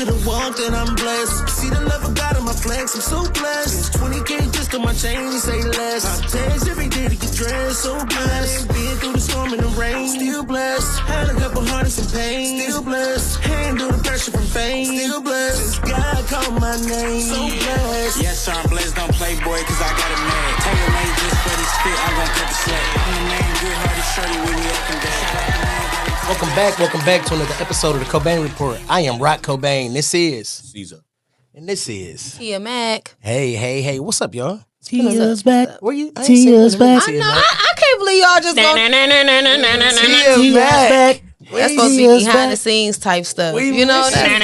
the walk that I'm blessed. See the love of God in my flex, I'm so blessed. 20K just on my chain, say less. I text every day to get dressed, so blessed. Being through the storm and the rain, still blessed. Had a couple heartaches and pain, still blessed. Handle the pressure from fame, still blessed. God called my name, so blessed. Yes, sir, I'm blessed, don't play boy, cause I got it mad. Taylor made just for this fit, I'm gonna cut the slack. I'm the man, good hearted shorty with me up and down. Welcome back to another episode of the Cobain Report. I am Rocc Cobain. This is Cezah. And this is Tia Mac. Hey, what's up, y'all? Tia's back. Where you? Tia's back. I know. I can't believe y'all just go. Tia's back. That's supposed to be behind the scenes type stuff. You know that.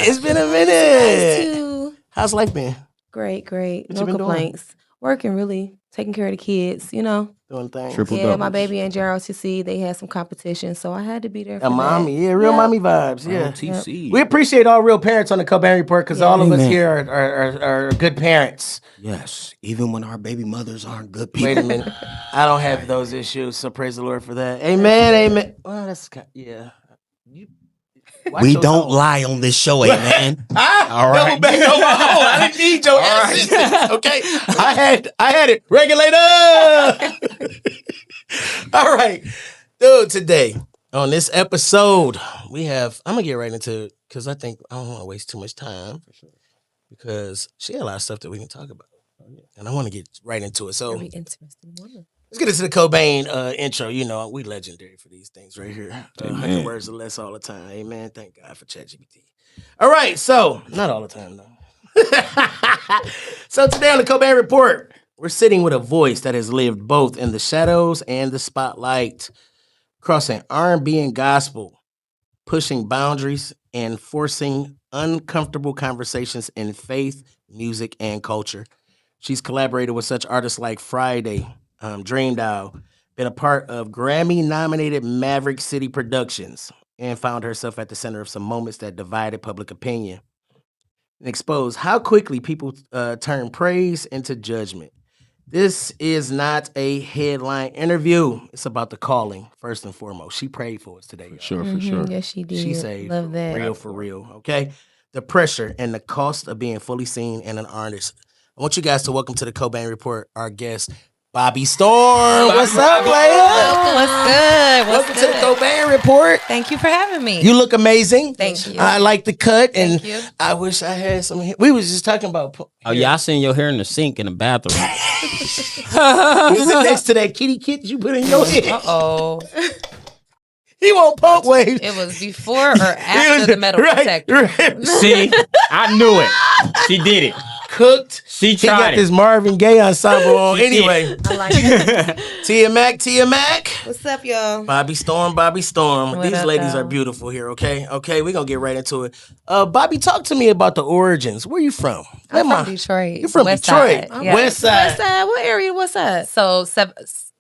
It's been a minute. How's life been? Great. What No you been complaints. Working really, taking care of the kids. You know. Doing things. Yeah, my baby and JROTC, they had some competition, so I had to be there for A mommy, real mommy vibes. Yeah, TC. we appreciate all real parents on the Cobain Report because all of us here are good parents. Yes, even when our baby mothers aren't good people. Wait a minute, I don't have those issues, so praise the Lord for that. Amen. Well, that's yeah. We don't lie on this show, amen. All right. Back on my own. I didn't need your assistance. Okay. I had it. Regulator. All right. Dude, today on this episode, I'm gonna get right into it because I think I don't want to waste too much time. For sure. Because she had a lot of stuff that we can talk about. And I want to get right into it. So Very interesting woman. let's get into the Cobain intro. You know, we legendary for these things right here. 100 words or less all the time. Amen. Thank God for ChatGPT. All right, so not all the time though. So today on the Cobain Report, we're sitting with a voice that has lived both in the shadows and the spotlight, crossing R&B and gospel, pushing boundaries and forcing uncomfortable conversations in faith, music, and culture. She's collaborated with such artists like Friday, Dream Doll, been a part of Grammy-nominated Maverick City productions, and found herself at the center of some moments that divided public opinion and exposed how quickly people turn praise into judgment. This is not a headline interview. It's about the calling, first and foremost. She prayed for us today. For sure. Yes, she did. She saved Love that. for real, okay? The pressure and the cost of being fully seen and an artist. I want you guys to welcome to the Cobain Report our guest, Bobbi Storm. What's up, lady? What's good? Welcome to the Cobain Report. Thank you for having me. You look amazing. Thank you. I like the cut, and Thank you. I wish I had some. We was just talking about. Oh, yeah, I seen your hair in the sink in the bathroom. Is it next to that kitty kit you put in your head? Uh-oh. He won't pump waves. It was before or after the metal detector. Right. See, I knew it. She did it. Cooked. She He tried got it. this Marvin Gaye ensemble on. She Anyway, I like it. Tia Mac. What's up, y'all? Bobbi Storm. What These up, ladies though? are beautiful here, okay? Okay, we're going to get right into it. Bobbi, talk to me about the origins. Where you from? I'm from Detroit. You're from West Detroit. Side. Yeah. West Side. West Side. What area? What's that? So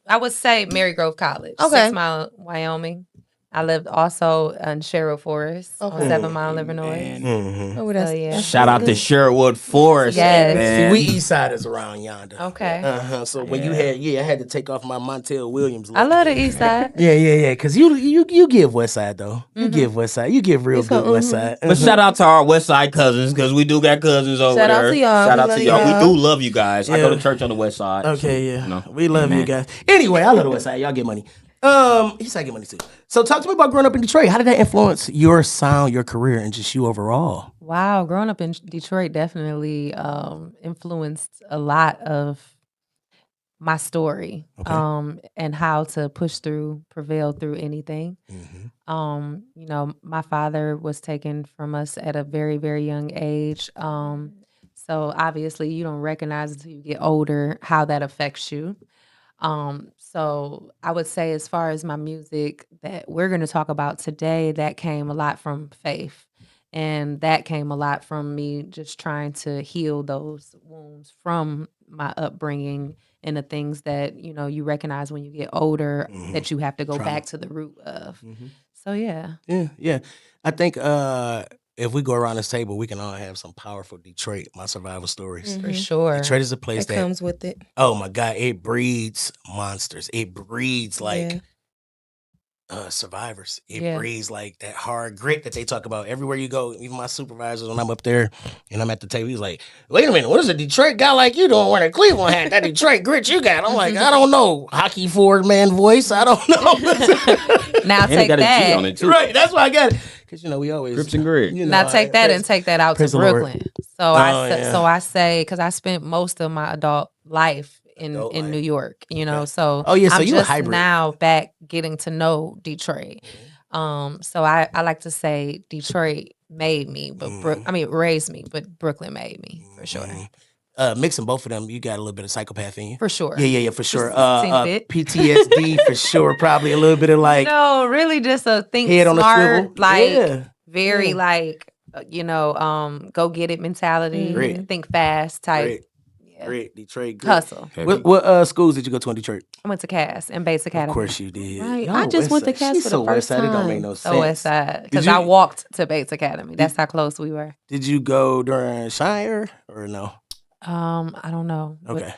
I would say Marygrove College. Okay. 6 Mile, Wyoming. I lived also in Sherwood Forest on 7 Mile, Illinois. Mm-hmm. Oh, that's, yeah. Shout out to Sherwood Forest. Yes. Man. We east siders around yonder. Okay. So when you had, I had to take off my Montel Williams look. I love the East Side. Yeah. Because you give West Side, though. You give West Side. You give real good West Side. But shout out to our West Side cousins, because we do got cousins over Shout out there. to y'all. Shout We out love to y'all. y'all. We do love you guys. I Yeah. go to church on the West Side. Okay, yeah. No. We love you guys. Anyway, I love the West Side. Y'all get money. Yes, I get money too. So talk to me about growing up in Detroit. How did that influence your sound, your career, and just you overall? Wow, growing up in Detroit definitely influenced a lot of my story, and how to prevail through anything. You know, my father was taken from us at a very, very young age. So obviously you don't recognize until you get older how that affects you. So I would say, as far as my music that we're going to talk about today, that came a lot from faith. And that came a lot from me just trying to heal those wounds from my upbringing and the things that, you know, you recognize when you get older that you have to go back to the root of. So, yeah. Yeah. I think if we go around this table, we can all have some powerful Detroit, my survival stories. For sure. Detroit is a place It that comes with it. oh my God, it breeds monsters. It breeds like survivors. It Yeah. breeds like that hard grit that they talk about everywhere you go. Even my supervisors, when I'm up there and I'm at the table, he's like, "Wait a minute, what is a Detroit guy like you doing wearing a Cleveland hat? That Detroit grit you got?" I'm like, I don't know, hockey forward man voice. I don't know. Now And it take got a G that. on it too. Right, that's why I got it. Because we always Crips and Grit. Now take that and take that out to praise the Lord. Brooklyn. Oh, I say because I spent most of my adult life in New York, so Oh, yeah, so I'm you a just hybrid. now back getting to know Detroit. So I like to say Detroit made me, but raised me, but Brooklyn made me for sure. Mixing both of them, you got a little bit of psychopath in you. For sure. Yeah, for sure. Bit. PTSD for sure. Probably a little bit of like No, really just a think head on a smart, swivel. like Yeah. very like go get it mentality, Great. think fast type. Great. Yeah. Great. Detroit. Great. Hustle. What schools did you go to in Detroit? I went to Cass and Bates Academy. Of course you did. Right. Y'all I just West went to Side. Cass She's for so the West first Side, time. it don't make no sense. So West Side, because Did I you- walked to Bates Academy. That's how close we were. Did you go during Shire or no? I don't know. Okay.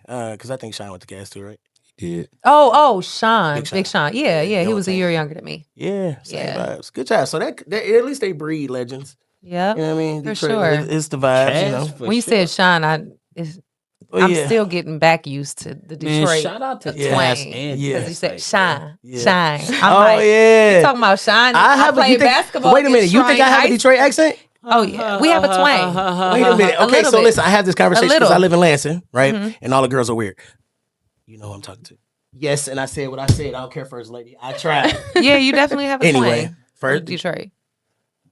Because I think Shine went to Cass too, right? Yeah. Oh, Sean, Big Big Sean. Sean. Yeah. He Dylan was a Tank. year younger than me. Yeah. Same Yeah. vibes. Good job. So that at least they breed legends. Yep. You know what I mean? For Detroit, sure. It's the vibes. Cass, You know. for When you sure. said Sean, I'm still getting back used to the Man, Detroit. shout out to Yeah. Cass twang. and Yeah. Because you said Like, shine. Yeah. I'm like, yeah. you talking about shine? I have played you think, basketball. Wait a minute. You think I have a Detroit accent? Oh, yeah. We have a twang. Wait a minute. A Okay, little so bit. listen, I have this conversation because little. I live in Lansing, right? Mhm. And all the girls are weird. You know who I'm talking to. Yes, and I said what I said. I don't care, first lady. I tried. Yeah, you definitely have a Anyway, twang. first, Detroit.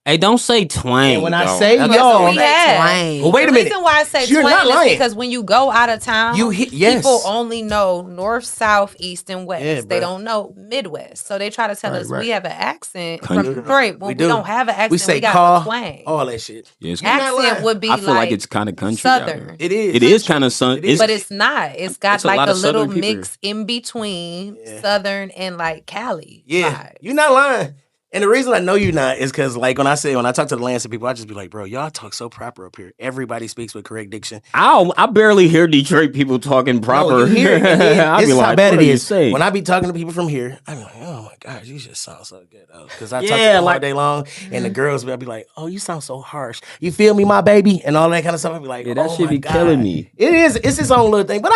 Hey, don't say twang. and when I though. say That's y'all, what we have. well, wait a The minute. reason why I say You're twang not is lying. because when you go out of town, Yes. people only know north, south, east, and west. Yeah, They bruh. don't know Midwest. So they try to tell us we have an accent Country. from Detroit. When we do. don't have an accent, We say got call, the twang. all that shit. Yeah, it's- You're not lying. Accent would be I feel like like it's kind of country. out southern. there. It is. It is kind of sun. It is. But it's not. It's got It's a like lot a of little Southern people mix in between Yeah. Southern and like Cali. Yeah, vibes. you're not lying. And the reason I know you're not is because, like, when I talk to the Lansing people, I just be like, bro, y'all talk so proper up here. Everybody speaks with correct diction. I barely hear Detroit people talking proper. No, you hear it. And then, I this be is like, how bad what it are you is. saying? When I be talking to people from here, I be like, oh my gosh, you just sound so good. Because I talk to Yeah, them all like- day long, and the girls, I be like, oh, you sound so harsh. You feel me, my baby? And all that kind of stuff. I be like, Yeah, that oh shit my be God. killing me. It is. It's its own little thing. But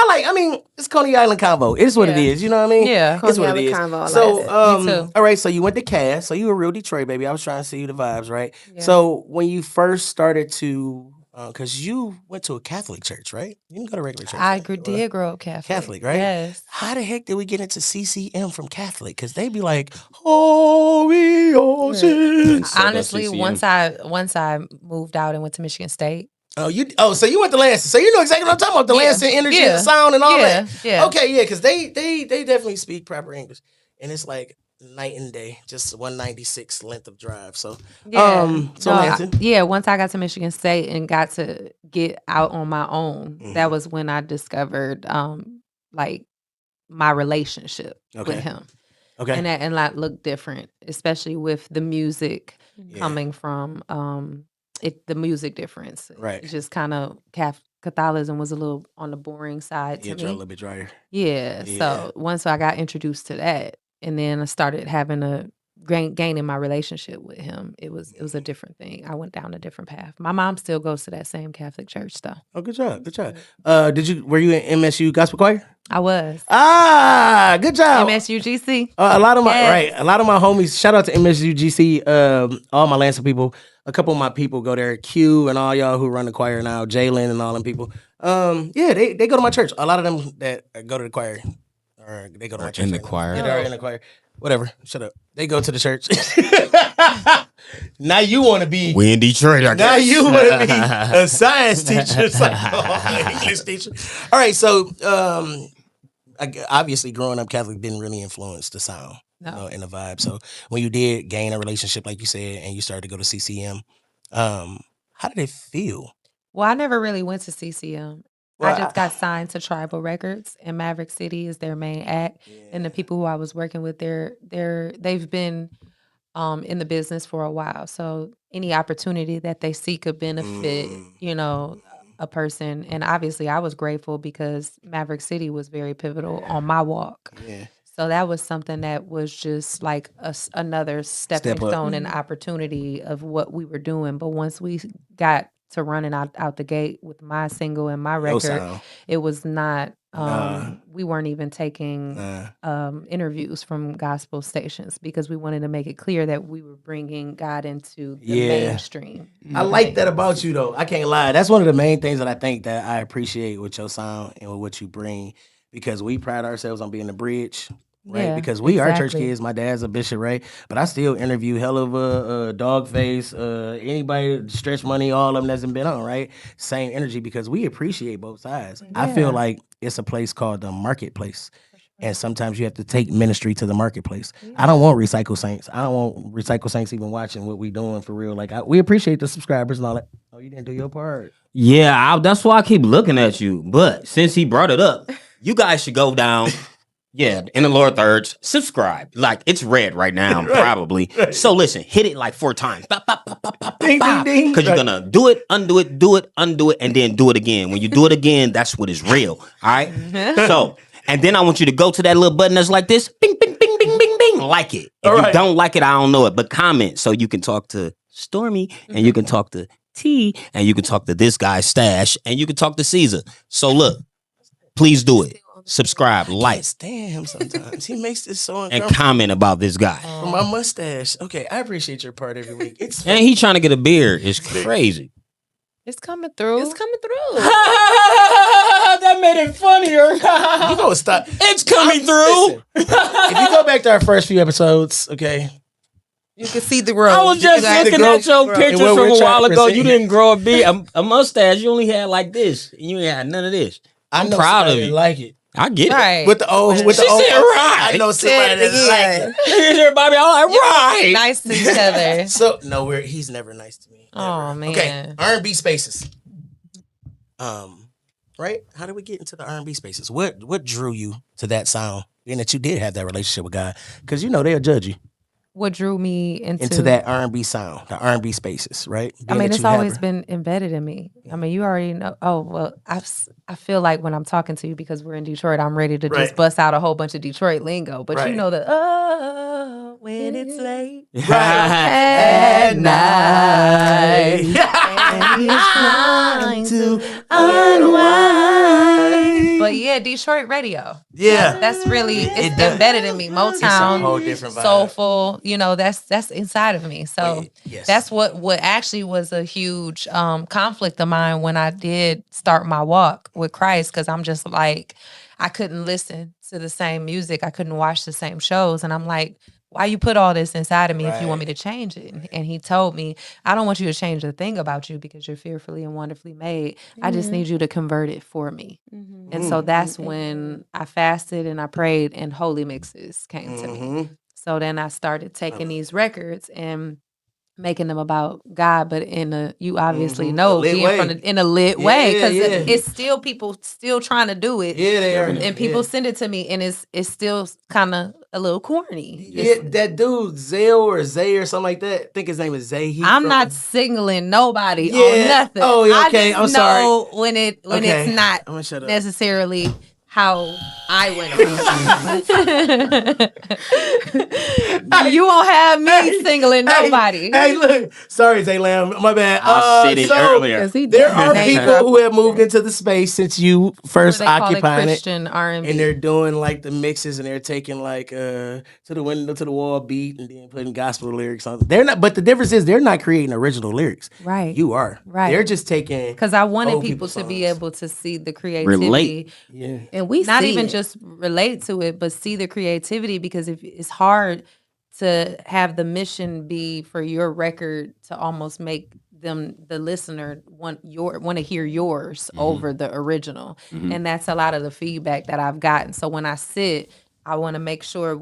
it's Coney Island convo. It is what it Yeah. is. You know what I mean? Yeah. It's what Coney it is. Island convo, I like So, that. Me too. all right. So you went to Cass. So you were real Detroit, baby. I was trying to see you the vibes, right? Yeah. So when you first started to, because you went to a Catholic church, right? You didn't go to regular church. I right? did grow up Catholic. Catholic, right? Yes. How the heck did we get into CCM from Catholic? Because they be like, oh, we all sins. So Honestly, CCM. once I moved out and went to Michigan State. So you went to Lansing. So you know exactly what I'm talking about. The Yeah. Lansing energy and Yeah. the sound and all Yeah. that. Yeah. Okay, yeah, because they definitely speak proper English. And it's like night and day, just 196 length of drive. So Lansing. Once I got to Michigan State and got to get out on my own, that was when I discovered like my relationship Okay. with him. Okay. And that looked different, especially with the music Yeah. coming from the music difference. Right. It's just kind of Catholicism was a little on the boring side to Yeah, me. a little bit drier. Yeah. Yeah. So once I got introduced to that, and then I started gaining my relationship with him, it was a different thing. I went down a different path. My mom still goes to that same Catholic church though. Oh, good job. Good job. Were you in MSU gospel choir? I was. Good job. MSUGC. A lot of my Yes. a lot of my homies. Shout out to MSUGC. All my Lansing people. A couple of my people go there. Q and all y'all who run the choir now. Jalen and all them people. They go to my church. A lot of them that go to the choir, or they go to my church in the right now. choir. Yeah, they're in the choir. Whatever. Shut up. They go to the church. Now you want to be. We in Detroit, I Now guess. you want to be a science teacher, it's like, English teacher. All right, so obviously growing up Catholic didn't really influence the sound, and the vibe. So when you did gain a relationship, like you said, and you started to go to CCM, how did it feel? Well, I never really went to CCM. Well, I just got signed to Tribal Records, and Maverick City is their main act. And the people who I was working with, they've been in the business for a while. So any opportunity that they see could benefit, a person. And obviously, I was grateful because Maverick City was very pivotal on my walk. Yeah. So that was something that was just like another stepping stone and opportunity of what we were doing. But once we got to running out the gate with my single and my record, it was not. We weren't even taking interviews from gospel stations because we wanted to make it clear that we were bringing God into the mainstream. I like that about you, though. I can't lie. That's one of the main things that I think that I appreciate with your sound and with what you bring, because we pride ourselves on being the bridge. Right, Yeah, because we are church kids. My dad's a bishop, right? But I still interview hell of a Dogface, anybody, Stretch Money, all of them that's been on, right? Same energy, because we appreciate both sides. I feel like it's a place called the marketplace, and sometimes you have to take ministry to the marketplace. I don't want Recycle Saints. I don't want Recycle Saints even watching what we doing for real. Like we appreciate the subscribers and all that. Oh, you didn't do your part. Yeah, that's why I keep looking at you. But since he brought it up, you guys should go down. Yeah, in the lower thirds, subscribe. Like, it's red right now, probably. Right. So listen, hit it like 4 times. Ding, ding, ding. Because you're going to do it, undo it, and then do it again. When you do it again, that's what is real. All right? So, and then I want you to go to that little button that's like this. Bing, bing, bing, bing, bing, bing. Like it. If you don't like it, I don't know it. But comment so you can talk to Stormy, and you can talk to T, and you can talk to this guy, Stash, and you can talk to Cezah. So look, please do it. Subscribe, like. Damn, sometimes he makes this so uncomfortable. And comment about this guy. For my mustache. Okay, I appreciate your part every week. And he trying to get a beard. It's crazy. It's coming through. That made it funnier. You gonna stop? It's coming through. Listen, if you go back to our first few episodes, okay, you can see the growth. I was just looking at your pictures from a while ago. You didn't grow a mustache. You only had like this. You ain't had none of this. I'm proud of you. Like it. I get it. With the old, she said right. I know somebody that like it. Everybody all like, right. Nice to each other. So no, he's never nice to me. Never. Oh man. Okay, R&B spaces. Right? How did we get into the R&B spaces? What drew you to that sound? Being that you did have that relationship with God, because you know they'll judge you. What drew me into that R&B sound, the R&B spaces, right? I mean, it's always been embedded in me. I mean, you already know. Oh, well, I feel like when I'm talking to you, because we're in Detroit, I'm ready to just bust out a whole bunch of Detroit lingo. But you know the, when it's late at night, and it's trying to unwind. But yeah, Detroit radio. Yeah. That's really, it's embedded in me. Motown, it's a whole different vibe. Soulful, you know, that's inside of me. So that's what actually was a huge conflict of mine when I did start my walk with Christ, because I'm just like, I couldn't listen to the same music. I couldn't watch the same shows. And I'm like, why you put all this inside of me if you want me to change it? And he told me, I don't want you to change the thing about you because you're fearfully and wonderfully made. I just need you to convert it for me. And so that's when I fasted and I prayed and holy mixes came to me. So then I started taking these records and making them about God, but in a, you obviously know, in a lit way, because it's still people still trying to do it. Yeah, they are. And people send it to me, and it's still kind of a little corny. Yeah, that dude Zale or Zay or something like that. I think his name is Zay. I'm not singling nobody on nothing. Oh, okay. I'm sorry. When it's not necessarily how I went. You won't have me singling nobody. Hey, look. Sorry, Zay Lamb. My bad. I said it earlier. There are people who have moved into the space since you first occupied it. Christian R&B. And they're doing like the mixes, and they're taking like to the window to the wall beat and then putting gospel lyrics on. They're not, but the difference is they're not creating original lyrics. Right. You are. Right. They're just taking. Because I wanted people to be able to see the creativity. Relate. Yeah. And we not even just relate to it, but see the creativity, because if it's hard to have the mission be for your record to almost make them, the listener, want to hear yours over the original. And that's a lot of the feedback that I've gotten. So when I sit, I want to make sure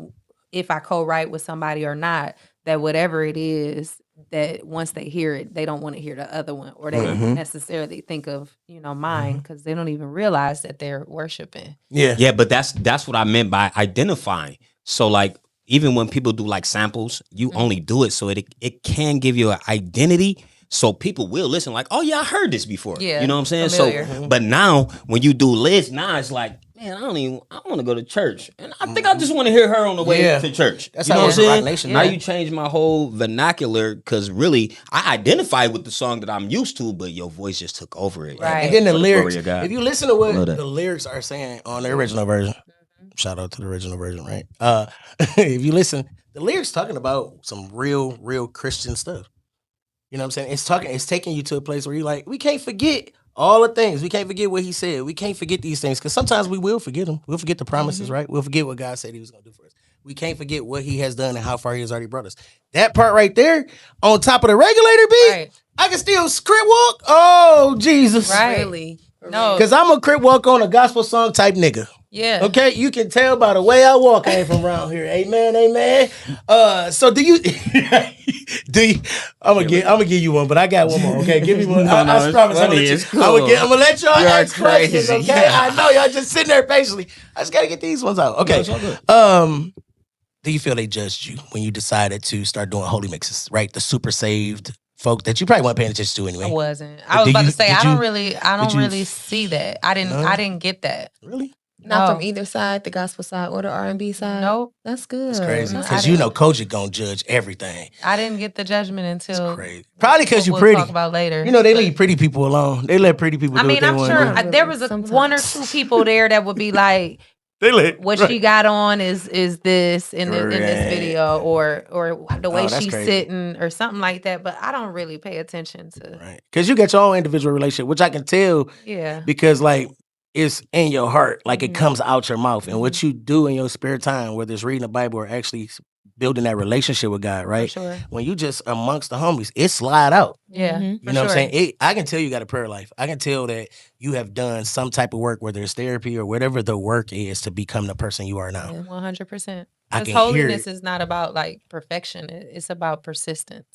if I co-write with somebody or not, that whatever it is, that once they hear it, they don't want to hear the other one, or they don't necessarily think of, mine, because they don't even realize that they're worshiping. Yeah, but that's what I meant by identifying. So like, even when people do like samples, you only do it so it can give you an identity. So people will listen like, oh yeah, I heard this before. Yeah, you know what I'm saying? familiar. So, but now when you do lists, now it's like, man, I want to go to church. And I think I just want to hear her on the way to church. That's you know how what I'm it was in Roc saying? Nation. Now Yeah. you changed my whole vernacular because really I identify with the song that I'm used to, but your voice just took over it. Right. And then the For lyrics. glory of God. If you listen to what Love that. the lyrics are saying on the original version, shout out to the original version, right? If you listen, the lyrics talking about some real Christian stuff. You know what I'm saying? It's taking you to a place where you're like, we can't forget all the things. We can't forget what he said. We can't forget these things because sometimes we will forget them. We'll forget the promises, right? We'll forget what God said he was going to do for us. We can't forget what he has done and how far he has already brought us. That part right there, on top of the regulator beat, Right. I can still script walk. Oh, Jesus. Right. Really? No. Because I'm a crip walk on a gospel song type nigga. Yeah. Okay, you can tell by the way I walk. I ain't from around here. Amen, amen. So do you? I'm gonna give you one, but I got one more. Okay, give me one. No, I it's promise. funny. It's cool. I'm gonna let y'all You're ask questions. crazy. Okay, Yeah. I know y'all just sitting there patiently. I just gotta get these ones out. Okay. it's all good. Do you feel they judged you when you decided to start doing holy mixes? Right, the super saved folk that you probably weren't paying attention to anyway. I wasn't. But I was did about you- to say did I you- don't did you- really see that. I No? didn't get that. Really? Not No. from either side, the gospel side or the R&B side. Nope. That's good. It's crazy I because didn't- you know Koji gonna judge everything. I didn't get the judgment until It's crazy. Probably because you we'll pretty. talk about later. You know they leave pretty people alone. They let pretty people. I do mean, what they I'm wanna sure do. there was Sometimes. one or two people there that would be like, They let what right. she got on is this in this Right. video or the way Oh, that's she's crazy. sitting or something like that. But I don't really pay attention to. Right, because you got your own individual relationship, which I can tell Yeah. because like it's in your heart, like it Mhm. comes out your mouth, and what you do in your spare time, whether it's reading the Bible or actually building that relationship with God, For right? sure. When you just amongst the homies, it slide out. Yeah. Mhm. You for know what I'm sure. saying? I can tell you got a prayer life. I can tell that you have done some type of work, whether it's therapy or whatever the work is to become the person you are now. 100%. I Because can hear holiness it. is not about like perfection. It's about persistence.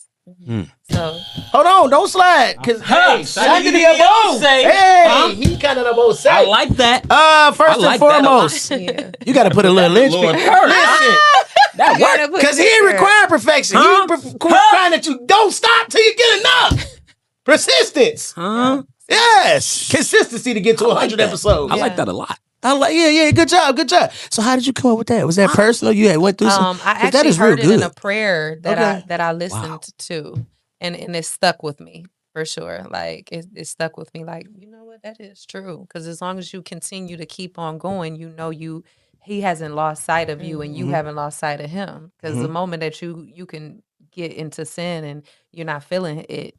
Mm. So Hold on, don't slide. Cause Huh, hey, son, shout to you the didn't above. say. Hey, Huh? he kind of the most say. I like that. First I like and that a lot. foremost, Yeah. you got to put a little That the linchpin. Lord heard. Listen, That gotta worked. put because he it ain't there. requiring perfection. Huh? He requiring that you don't stop till you get enough. Persistence. Huh? Yes, consistency to get to I like 100 that. episodes. I like that a lot. I like, yeah, good job. So how did you come up with that? Was that personal? You had went through some. I 'cause that actually is real heard it in a good. prayer that Okay. I listened to, and it stuck with me for sure. Like it stuck with me. Like, you know what, that is true. Because as long as you continue to keep on going, you know he hasn't lost sight of you, and you Mhm. haven't lost sight of him. Because the Mhm. moment that you can get into sin and you're not feeling it,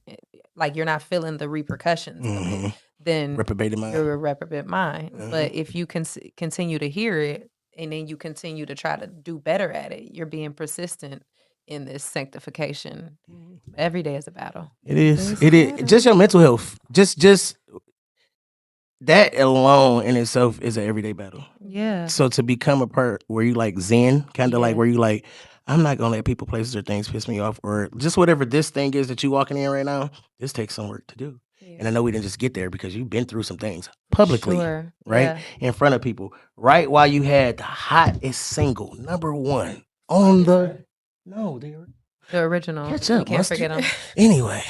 like you're not feeling the repercussions of Mhm. it, then Reprobated mind. you're a reprobate mind. Mhm. But if you can continue to hear it and then you continue to try to do better at it, you're being persistent in this sanctification. Every day is a battle. It is. It's It is. harder. Just your mental health. Just that alone in itself is an everyday battle. Yeah. So to become a part where you like zen, kind of like Yeah. where you like, I'm not gonna let people, places, or things piss me off, or just whatever this thing is that you walking in right now. This takes some work to do. And I know we didn't just get there because you've been through some things publicly, Sure. right? Yeah. In front of people, right while you had the hottest single, #1 on the The original. catch We up, can't mustard. forget them. Anyway,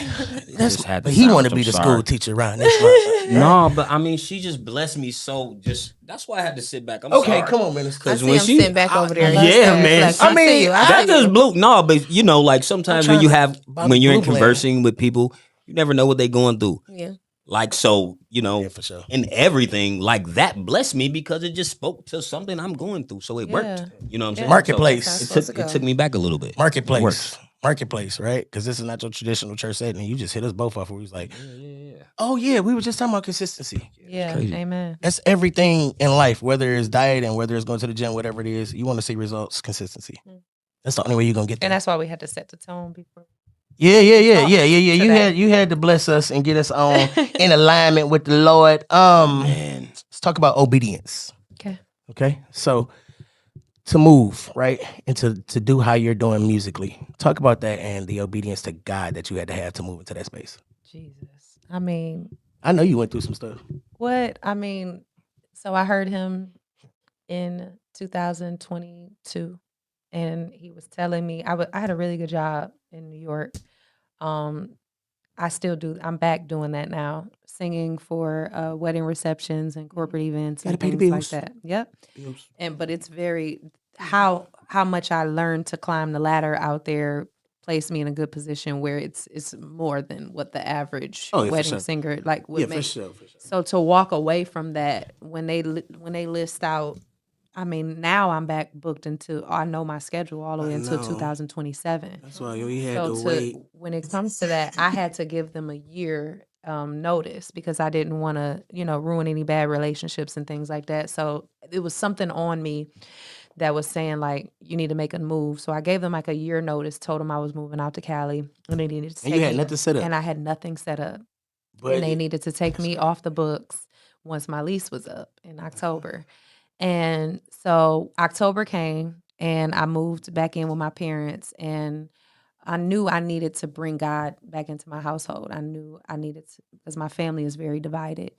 just had to but he sound, wanted to I'm be the sorry. school teacher around this month. No, but I mean, she just blessed me so. Just that's why I had to sit back. I'm Okay, sorry. come on, minister. I see him sitting back over there. Yeah, man. Like, I mean, see you. I- That see just you. blew. No, but you know, like sometimes when trying you to have Bobby when you're in Blue Blend. conversing with people, you never know what they're going through. Yeah. Like so, you know, Yeah, for sure. and everything like that blessed me because it just spoke to something I'm going through. So it Yeah. worked. You know what I'm saying? Marketplace. So That's it supposed took to it go. took me back a little bit. Marketplace, right? Because this is not your traditional church setting. And you just hit us both off where we was like, oh yeah, we were just talking about consistency. Yeah. crazy. Amen. That's everything in life, whether it's diet and whether it's going to the gym, whatever it is. You want to see results, consistency. That's the only way you're gonna get there. And that's why we had to set the tone before. Yeah. to that. You had to bless us and get us on in alignment with the Lord. Man. Let's talk about obedience. Okay. So to move, right? And to do how you're doing musically. Talk about that and the obedience to God that you had to have to move into that space. Jesus. I mean, I know you went through some stuff. what? I mean, so I heard him in 2022, and he was telling me I had a really good job in New York, I still do. I'm back doing that now, singing for wedding receptions and corporate events and pay the things like bills. that. Yep. But it's very how much I learned to climb the ladder out there placed me in a good position where it's more than what the average wedding singer like would make. For sure. So to walk away from that when they list out, I mean, now I'm back booked I know my schedule all the way until 2027. That's why we had to wait. When it comes to that, I had to give them a year notice because I didn't want to, ruin any bad relationships and things like that. So it was something on me that was saying like, you need to make a move. So I gave them like a year notice, told them I was moving out to Cali, and they needed to take you had nothing set up. And I had nothing set up. And they needed to take me off the books once my lease was up in October. And so October came and I moved back in with my parents, and I knew I needed to bring God back into my household. I knew I needed to, because my family is very divided.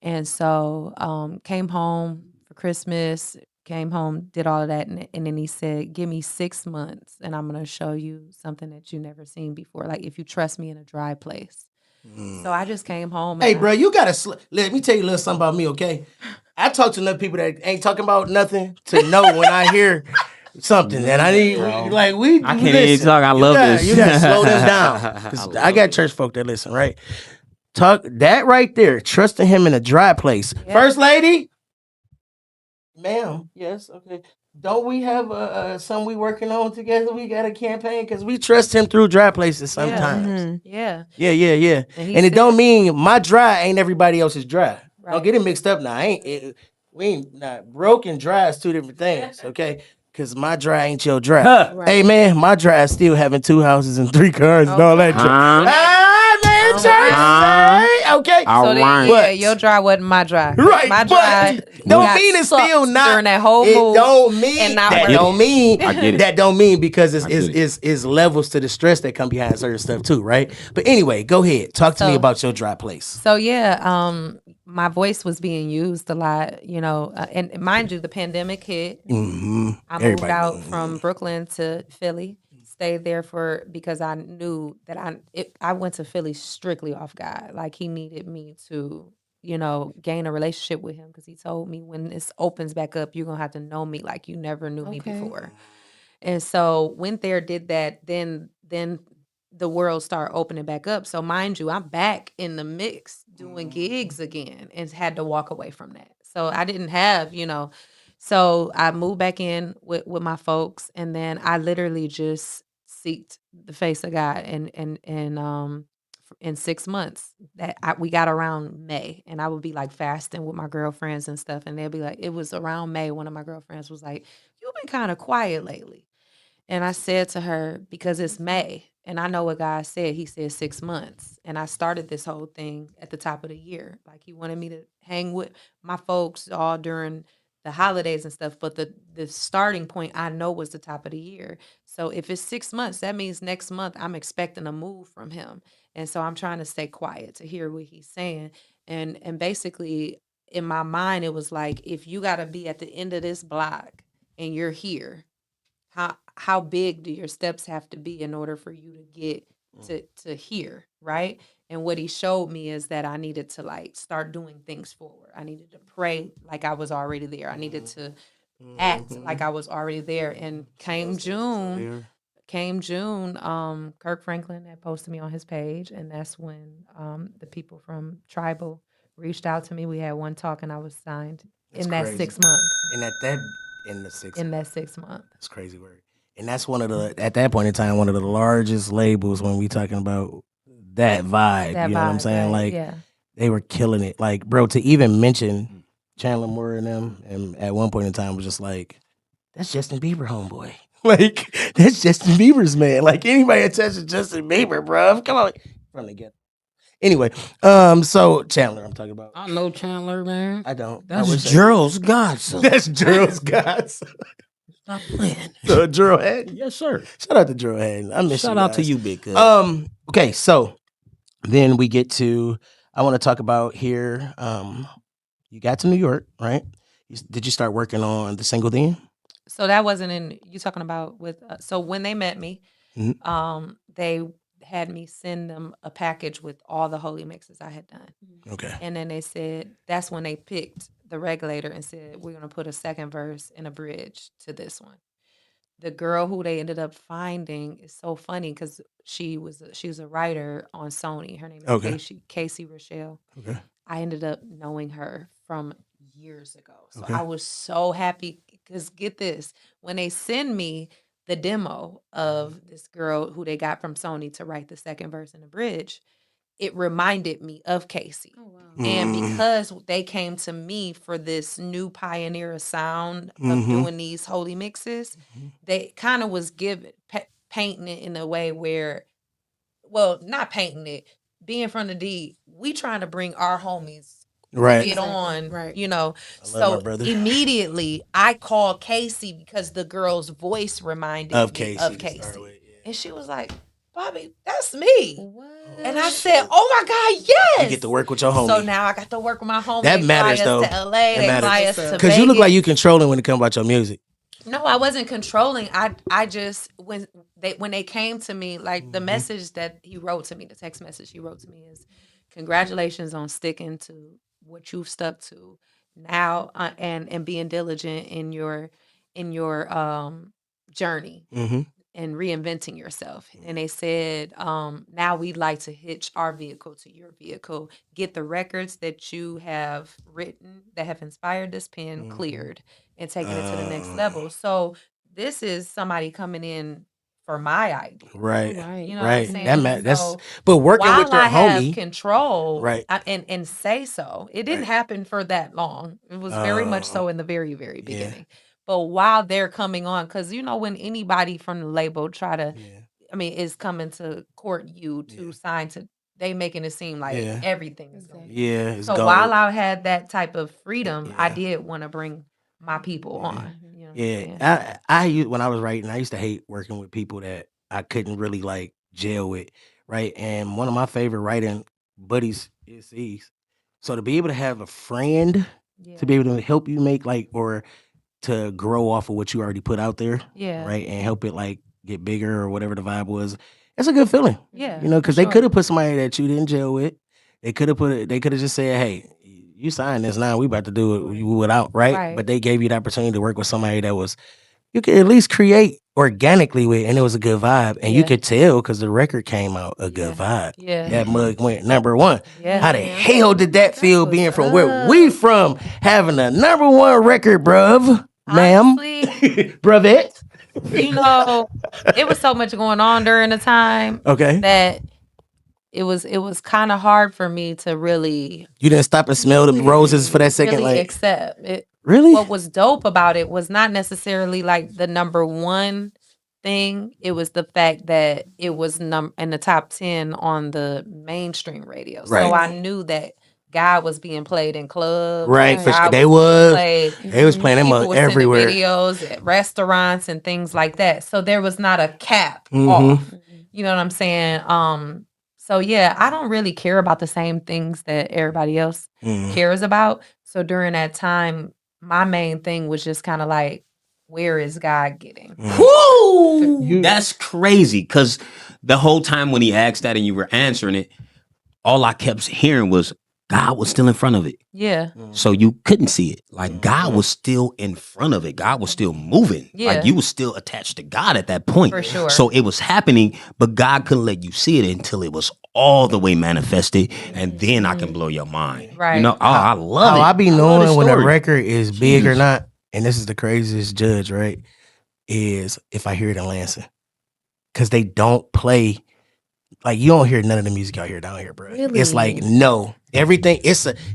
And so came home for Christmas, came home, did all of that. And then he said, give me 6 months and I'm going to show you something that you've never seen before. Like if you trust me in a dry place. So I just came home. Hey, bro, you got to, let me tell you a little something about me, okay? I talk to enough people that ain't talking about nothing to know when I hear something that I need, like I can't even talk. I love this. You got to slow this down. 'Cause I got church folk that listen, right? Talk that right there, trusting him in a dry place. Yeah. First lady? Ma'am, yes, okay. Don't we have something we working on together? We got a campaign because we trust him through dry places sometimes. Yeah. And it don't mean my dry ain't everybody else's dry. Right. Don't get it mixed up now. We ain't not broken. Dry is two different things, okay? Because my dry ain't your dry. Right. Hey man, my dry is still having 2 houses and 3 cars and all that. Okay. So then, your dry wasn't my dry. Right. My dry don't mean it's still not during that whole move. Don't mean that don't mean that don't mean because it's levels to the stress that come behind certain stuff too, right? But anyway, go ahead. Talk to me about your dry place. So my voice was being used a lot, and mind you, the pandemic hit. Mm-hmm. I moved out from Brooklyn to Philly. Stayed there because I knew that I went to Philly strictly off God. Like he needed me to, gain a relationship with him because he told me when this opens back up, you're going to have to know me like you never knew me before. And so went there, did that. Then the world started opening back up. So mind you, I'm back in the mix doing gigs again and had to walk away from that. So I didn't have, So I moved back in with my folks, and then I literally just seeked the face of God. And in 6 months, we got around May, and I would be like fasting with my girlfriends and stuff, and they'd be like, it was around May. One of my girlfriends was like, "You've been kind of quiet lately," and I said to her, because it's May, and I know what God said. He said 6 months, and I started this whole thing at the top of the year. Like he wanted me to hang with my folks all during the holidays and stuff, but the starting point I know was the top of the year. So if it's 6 months, that means next month I'm expecting a move from him. And so I'm trying to stay quiet to hear what he's saying. And basically in my mind, it was like, if you got to be at the end of this block and you're here, how big do your steps have to be in order for you to get to here, right? And what he showed me is that I needed to like start doing things forward. I needed to pray like I was already there. I needed to act like I was already there. And came June, Kirk Franklin had posted me on his page, and that's when the people from Tribal reached out to me. We had one talk, and I was signed in that 6 months. And in that 6 months. That's crazy work. And that's at that point in time, one of the largest labels when we talking about that vibe. You know what I'm saying? Right? Like, they were killing it. Like, bro, to even mention Chandler Moore and them, and at one point in time was just like, that's Justin Bieber, homeboy. Like, that's Justin Bieber's man. Like, anybody attached to Justin Bieber, bro, come on. From the get. Anyway, so Chandler, I'm talking about. I know Chandler, man. I don't. That's Gerald's godson. That's Gerald's godson. Stop playing. So Gerald Head? Yes, sir. Shout out to Gerald Head. I miss you. Shout out to you, big cuz. Okay, so then we get to, I want to talk about here. You got to New York, right? Did you start working on the single then? So that wasn't you talking about with, so when they met me, they had me send them a package with all the holy mixes I had done. Okay. And then they said, that's when they picked the regulator and said, we're going to put a second verse and a bridge to this one. The girl who they ended up finding is so funny because she was a writer on Sony. Her name is Casey Rochelle. Okay. I ended up knowing her from years ago. So Okay. I was so happy because get this, when they send me the demo of this girl who they got from Sony to write the second verse and the bridge, it reminded me of Casey. Oh, wow. And because they came to me for this new pioneer sound of doing these holy mixes, they kind of was painting it in a way where, well, not painting it, being from the D, we trying to bring our homies get on, Right. you know. love my So brother. immediately I called Casey because the girl's voice reminded Of me Casey of to Casey. start with, yeah. And she was like, Bobbi, that's me. What? And I said, oh my God, yes. You get to work with your homie. So now I got to work with my homie. That They matters, fly us though. to LA. That They matters. fly us to Because you look like Vegas. you controlling when it comes about your music. No, I wasn't controlling. I just when they came to me, like the message that he wrote to me, the text message he wrote to me is, congratulations on sticking to what you've stuck to now, and being diligent in your journey and reinventing yourself. And they said, now we'd like to hitch our vehicle to your vehicle, get the records that you have written that have inspired this pen cleared and taking it to the next level. So this is somebody coming in for my idea. Right. You know what I'm saying? That's but working while with your I have homie. control, Right. and say so, it didn't happen for that long. It was very much so in the very, very beginning. But while they're coming on, because you know when anybody from the label try to, is coming to court you to sign to, they making it seem like everything is going. It's So gold. while I had that type of freedom, I did want to bring my people on. You know what I'm saying? I when I was writing, I used to hate working with people that I couldn't really like gel with, right? And one of my favorite writing buddies is Cezah. So to be able to have a friend to be able to help you make or to grow off of what you already put out there, right, and help it like get bigger or whatever the vibe was, it's a good feeling, you know, because they could have put somebody that you didn't gel with. They could have just said, hey, you signed this now, we about to do it without, right? But they gave you the opportunity to work with somebody that was you could at least create organically with, and it was a good vibe, and you could tell because the record came out a good vibe. That mug went #1. How the hell did that feel being from where we from, having a #1 record, bruv, ma'am, bruvette? You know, it was so much going on during the time. That it was kind of hard for me to really. You didn't stop and smell the roses for that second, really like accept it. Really? What was dope about it was not necessarily like the #1 thing. It was the fact that it was in the top 10 on the mainstream radio. Right. So I knew that God was being played in clubs. Right. They was playing them everywhere. Videos at restaurants and things like that. So there was not a cap off. You know what I'm saying? So yeah, I don't really care about the same things that everybody else cares about. So during that time, my main thing was just kind of like, where is God getting? Woo! That's crazy. Because the whole time when he asked that and you were answering it, all I kept hearing was God was still in front of it. Yeah. So you couldn't see it. Like God was still in front of it. God was still moving. Yeah. Like you was still attached to God at that point. For sure. So it was happening, but God couldn't let you see it until it was all the way manifested. And then I can blow your mind. Right. You know, I love it. I be knowing when a story. record is big or not, and this is the craziest judge, right? Is if I hear it in Lansing. Because they don't play, like you don't hear none of the music out here down here, bro. Really? It's like, no. Everything,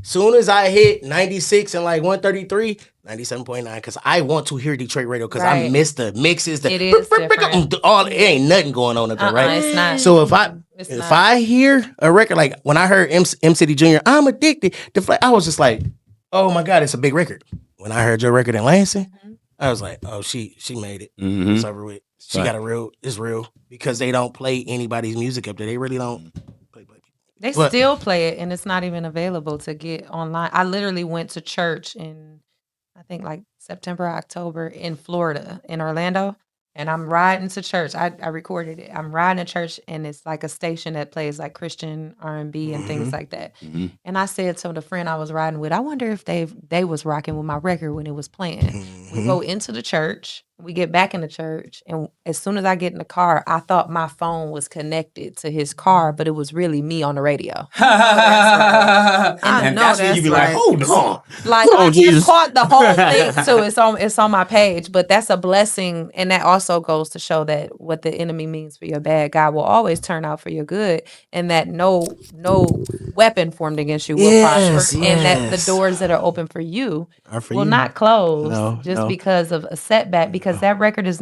soon as I hit 96 and like 133, 97.9, because I want to hear Detroit radio because I miss the mixes. It is different. It ain't nothing going on up there, right? It's not. So if I hear a record, like when I heard M City Jr., I'm addicted to I was just like, oh my God, it's a big record. When I heard your record in Lansing, I was like, oh, she made it. It's over with. She got it's real. Because they don't play anybody's music up there. They really don't play. They still play it, and it's not even available to get online. I literally went to church in, I think like September, October in Florida, in Orlando. and I'm riding to church. I recorded it. I'm riding to church, and it's like a station that plays like Christian R&B and things like that. And I said to the friend I was riding with, I wonder if they was rocking with my record when it was playing. We go into the church. We get back in the church, and as soon as I get in the car, I thought my phone was connected to his car, but it was really me on the radio. And that's when you be like, hold on. Like, Hold on, I Jesus. just caught the whole thing too. It's on my page, but that's a blessing, and that also goes to show that what the enemy means for your bad, God will always turn out for your good, and that no weapon formed against you will prosper, and that the doors that are open for you will not close just because of a setback, because that record is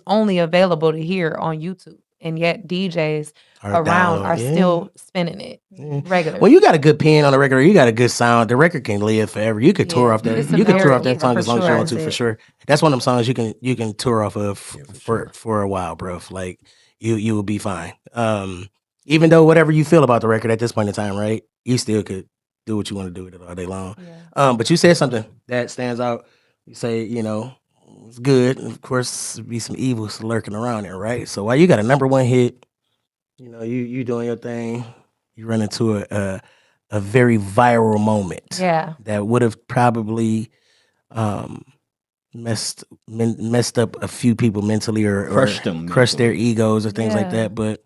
only available to hear on YouTube, and yet DJs around are still spinning it regularly. Well, you got a good pen on the record. You got a good sound. The record can live forever. You could tour off that. You could tour off that song as long as you want to, for sure. That's one of them songs you can tour off of for a while, bro. Like you will be fine. Even though whatever you feel about the record at this point in time, right? You still could do what you want to do with it all day long. Yeah. But you said something that stands out. You say, it's good. Of course, be some evils lurking around there, right? So while you got a #1 hit, you doing your thing, you run into a very viral moment. Yeah. That would have probably messed up a few people mentally or crushed their egos or things like that. But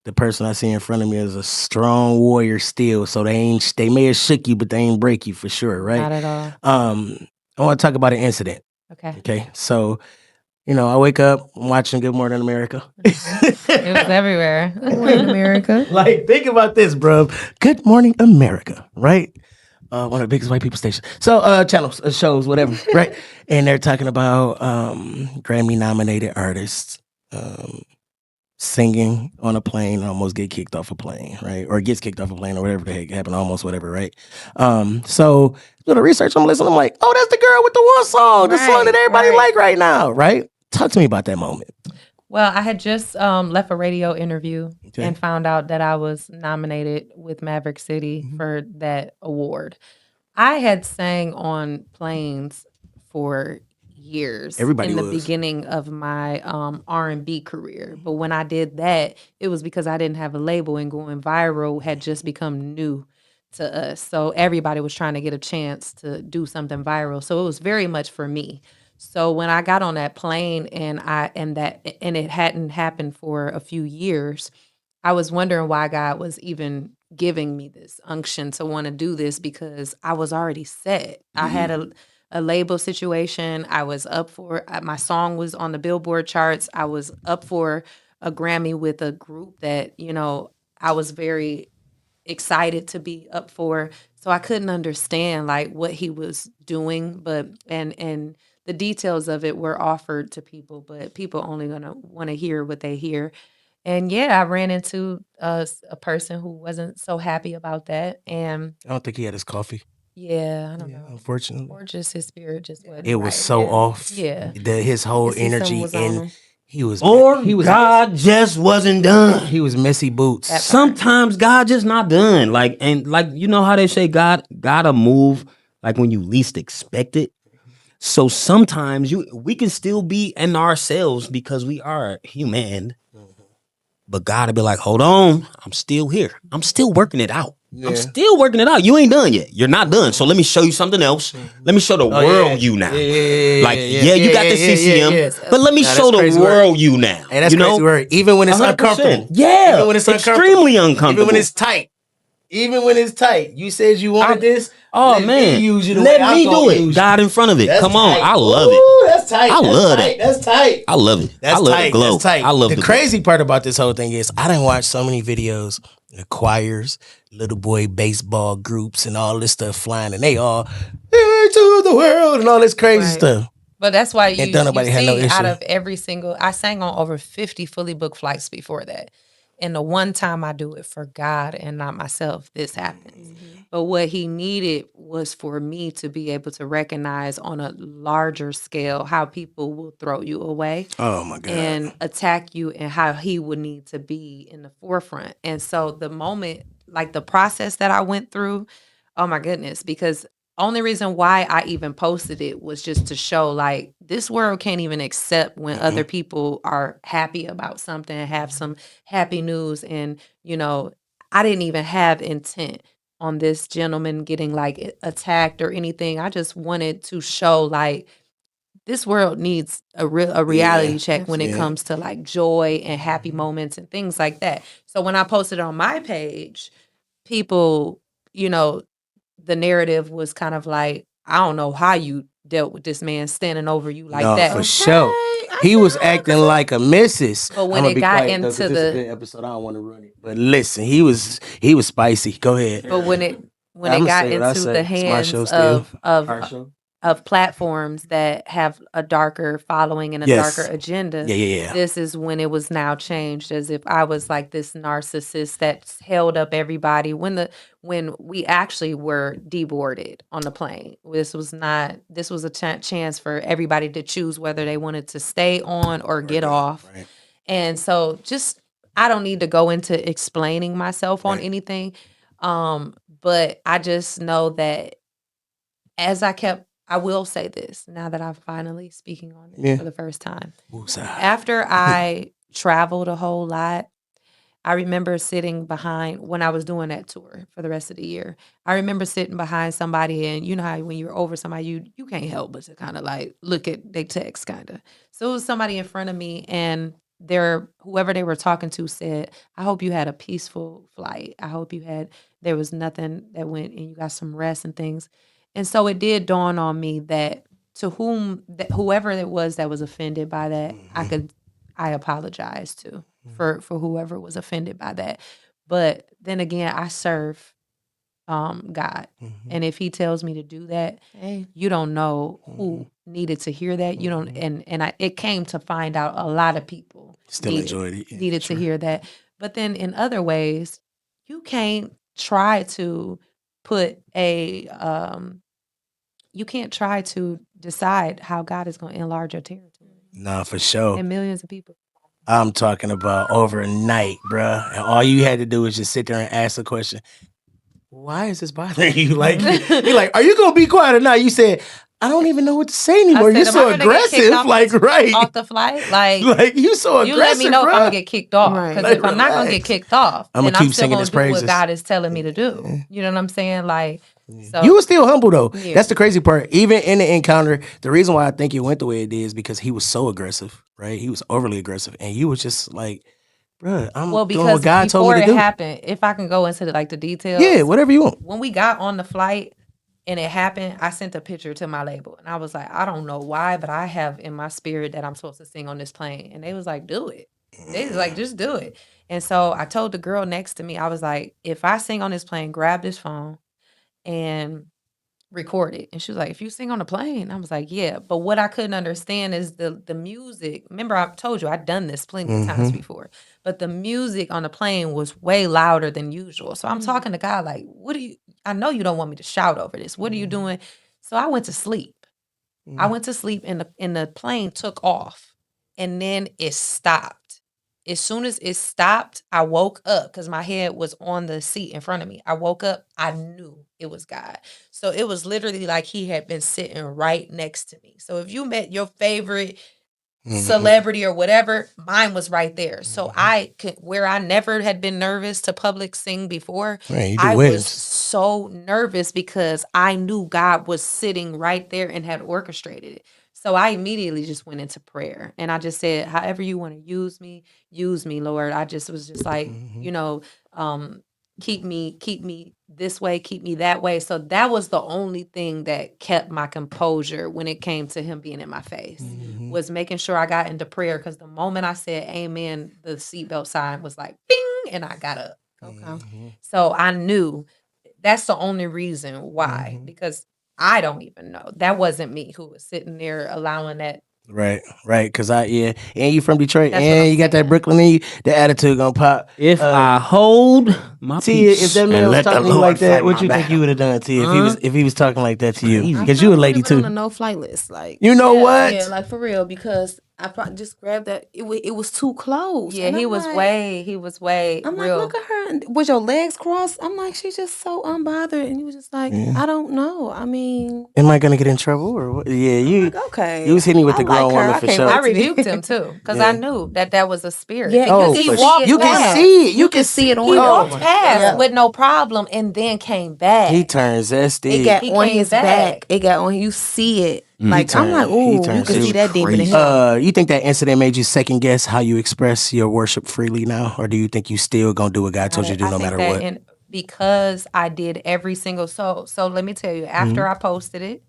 the person I see in front of me is a strong warrior still. So they may have shook you, but they ain't break you for sure, right? Not at all. I want to talk about an incident. Okay. So, I wake up, I'm watching Good Morning America. It was everywhere. Good Morning America. Like, think about this, bro. Good Morning America, right? One of the biggest white people stations. So, channels, shows, whatever, right? And they're talking about Grammy-nominated artists singing on a plane and almost get kicked off a plane, right? Or gets kicked off a plane or whatever the heck happened, almost whatever, right? So, doing the research, I'm listening, I'm like, oh, that's the girl with the one song, the song that everybody like right now, right? Talk to me about that moment. Well, I had just left a radio interview and found out that I was nominated with Maverick City for that award. I had sang on planes for years in the beginning of my R&B career. But when I did that, it was because I didn't have a label, and going viral had just become new to us. So everybody was trying to get a chance to do something viral. So it was very much for me. So when I got on that plane and it hadn't happened for a few years, I was wondering why God was even giving me this unction to want to do this, because I was already set. I had a label situation. I was up for, my song was on the Billboard charts. I was up for a Grammy with a group that, I was very excited to be up for. So I couldn't understand like what he was doing, but and the details of it were offered to people, but people only gonna want to hear what they hear. And I ran into a person who wasn't so happy about that. And I don't think he had his coffee. I don't know. Unfortunately. Or just his spirit just wasn't It was so off. Yeah. His whole energy and he was God just wasn't done. He was messy boots. Sometimes God just not done. Like you know how they say God gotta move like when you least expect it. So sometimes we can still be in ourselves because we are human. But God will be like, hold on, I'm still here. I'm still working it out. I'm still working it out. You ain't done yet. You're not done. So let me show you something else. Let me show the world you now. You got the CCM, but let me show the world you now. And that's crazy word. Even when it's 100%. uncomfortable. Yeah. Even when it's extremely uncomfortable. Even when it's tight. You said you wanted this. Oh, man. Let me do it. God in front of it. That's Come on. tight. I love Ooh, it. That's tight. I love it. That's tight. I love it. That's I love tight. the glow. That's tight. I love the crazy part about this whole thing is I done watched so many videos, the choirs, little boy baseball groups, and all this stuff flying, and they all to the world and all this crazy stuff. But that's why you nobody had no see issue. out of every single, I sang on over 50 fully booked flights before that. And the one time I do it for God and not myself, this happens. But what he needed was for me to be able to recognize on a larger scale how people will throw you away. Oh my God. And attack you, and how he would need to be in the forefront. And so the moment, like the process that I went through, oh my goodness, because only reason why I even posted it was just to show like this world can't even accept when other people are happy about something, have some happy news. And, I didn't even have intent on this gentleman getting like attacked or anything. I just wanted to show like this world needs a reality check when it comes to like joy and happy moments and things like that. So when I posted on my page, people, the narrative was kind of like, I don't know how you dealt with this man standing over you like that. For sure. He was acting like a missus. But when it got into this is a good episode, I don't want to run it. But listen, he was spicy. Go ahead. But when it got into the hands of platforms that have a darker following and a darker agenda, this is when it was now changed as if I was like this narcissist that held up everybody when we actually were deboarded on the plane. This was a chance for everybody to choose whether they wanted to stay on or get off. Right. And so I don't need to go into explaining myself on anything. But I just know that I will say this now that I'm finally speaking on this for the first time. After I traveled a whole lot, I remember sitting behind when I was doing that tour for the rest of the year. I remember sitting behind somebody, and you know how when you're over somebody, you can't help but to kind of like look at their text, kind of. So it was somebody in front of me, and whoever they were talking to said, "I hope you had a peaceful flight. I hope there was nothing that went and you got some rest and things." And so it did dawn on me that whoever it was that was offended by that, I apologize to for whoever was offended by that. But then again, I serve God. And if he tells me to do that, you don't know who needed to hear that. You don't, and it came to find out a lot of people needed to hear that. But then in other ways, you can't try to put you can't try to decide how God is going to enlarge your territory. Nah, for sure. And millions of people. I'm talking about overnight, bruh. And all you had to do was just sit there and ask the question, why is this bothering you? Like, you're like, are you going to be quiet or not? You said, I don't even know what to say anymore. You're so aggressive. Like, off the flight. Like you so aggressive. You let me know if I'm going to get kicked off. Right. Because if I'm not going to get kicked off, I'm then gonna keep I'm still singing going his to do praises. what God is telling me to do. You know what I'm saying? Like, so you were still humble though. Yeah. That's the crazy part. Even in the encounter, the reason why I think it went the way it did is because he was so aggressive, right? He was overly aggressive, and you was just like, "Bruh, I'm doing what God told me to do." Before it happened, if I can go into the details, yeah, whatever you want. When we got on the flight and it happened, I sent a picture to my label, and I was like, I don't know why, but I have in my spirit that I'm supposed to sing on this plane, and they was like, do it. They was like, just do it. And so I told the girl next to me, I was like, if I sing on this plane, grab this phone and record it. And she was like, if you sing on the plane, I was like, yeah. But what I couldn't understand is the music. Remember, I told you I'd done this plenty of times before, but the music on the plane was way louder than usual. So I'm talking to God like, I know you don't want me to shout over this. What are you doing? So I went to sleep. I went to sleep and the plane took off, and then it stopped. As soon as it stopped, I woke up because my head was on the seat in front of me. I woke up. I knew it was God. So it was literally like he had been sitting right next to me. So if you met your favorite celebrity or whatever, mine was right there. So I could, where I never had been nervous to public sing before, I was so nervous because I knew God was sitting right there and had orchestrated it. So I immediately just went into prayer, and I just said, however you want to use me, Lord. I just was just like, keep me this way, keep me that way. So that was the only thing that kept my composure when it came to him being in my face, was making sure I got into prayer. Because the moment I said amen, the seatbelt sign was like, bing, and I got up. Okay. So I knew that's the only reason why, because I don't even know. That wasn't me who was sitting there allowing that. Right. Because and you from Detroit, and you got that Brooklyn in you, the attitude gonna pop. If I hold my peace, if that man was talking to you like that, what you think you would have done, Tia, if he was talking like that to you? Because you a lady too. On a no flight list, like what? Yeah, like for real, because I probably just grabbed that. It was too close. Yeah, he was way. I'm real. like, look at her. Was your legs crossed? I'm like, she's just so unbothered. And you was just like, I don't know. I mean, am I gonna get in trouble or what? Yeah, you. like, okay. You was hitting me with I the grown like her. woman I for can't sure. wait I to be- rebuked him too because I knew that was a spirit. Yeah, because Oh, he for walked sure. You can past. see it. You can see it on He him. walked past Yeah. with no problem and then came back. He turns zesty. It got He on came his back. back. It got on. You see it. Like I'm like, he ooh, you turned can see super that demon in crazy. him. You think that incident made you second guess how you express your worship freely now, or do you think you still gonna do what God told you to do I no think matter that what? because I did every single so let me tell you, after I posted it,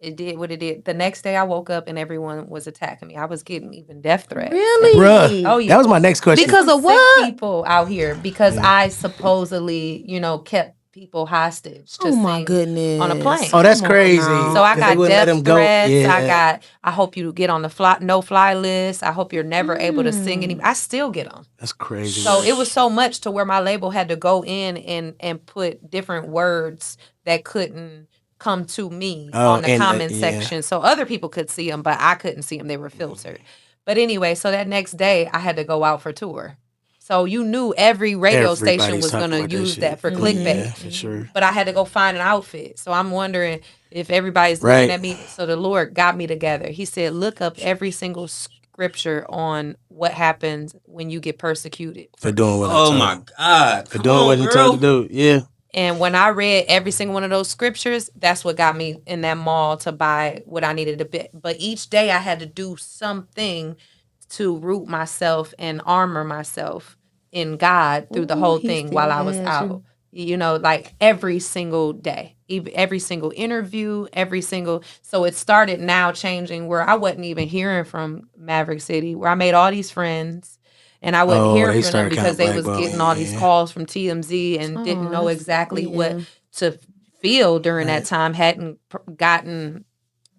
it did what it did. The next day I woke up and everyone was attacking me. I was getting even death threats. Really? Bruh, Oh, yeah. that was my next question. Because of Sick what? people out here because I supposedly, kept people hostage to Oh my sing goodness. on a plane. Oh, that's Come on crazy. now. So I 'Cause got they wouldn't let death him go. threats. Yeah. I hope you get on the no-fly list. I hope you're never able to sing any. I still get them. That's crazy. So it was so much to where my label had to go in and put different words that couldn't come to me on the and, comment yeah. section. So other people could see them, but I couldn't see them. They were filtered. But anyway, so that next day I had to go out for tour. So you knew every radio station Everybody's was talking going about to that use shit. that for clickbait. Yeah, for sure. But I had to go find an outfit. So I'm wondering if everybody's looking at me. So the Lord got me together. He said, look up every single scripture on what happens when you get persecuted. For doing what Oh I my told. God. For doing what you told to do. Yeah. And when I read every single one of those scriptures, that's what got me in that mall to buy what I needed to buy. But each day I had to do something to root myself and armor myself in God through the whole He thing still while I was has out. you. Like every single day, every single interview, so it started now changing where I wasn't even hearing from Maverick City, where I made all these friends. And I wouldn't hear they from them started because kinda they was blackballing getting all you, these yeah. calls from TMZ and didn't know that's- exactly what yeah. to feel during that time, hadn't gotten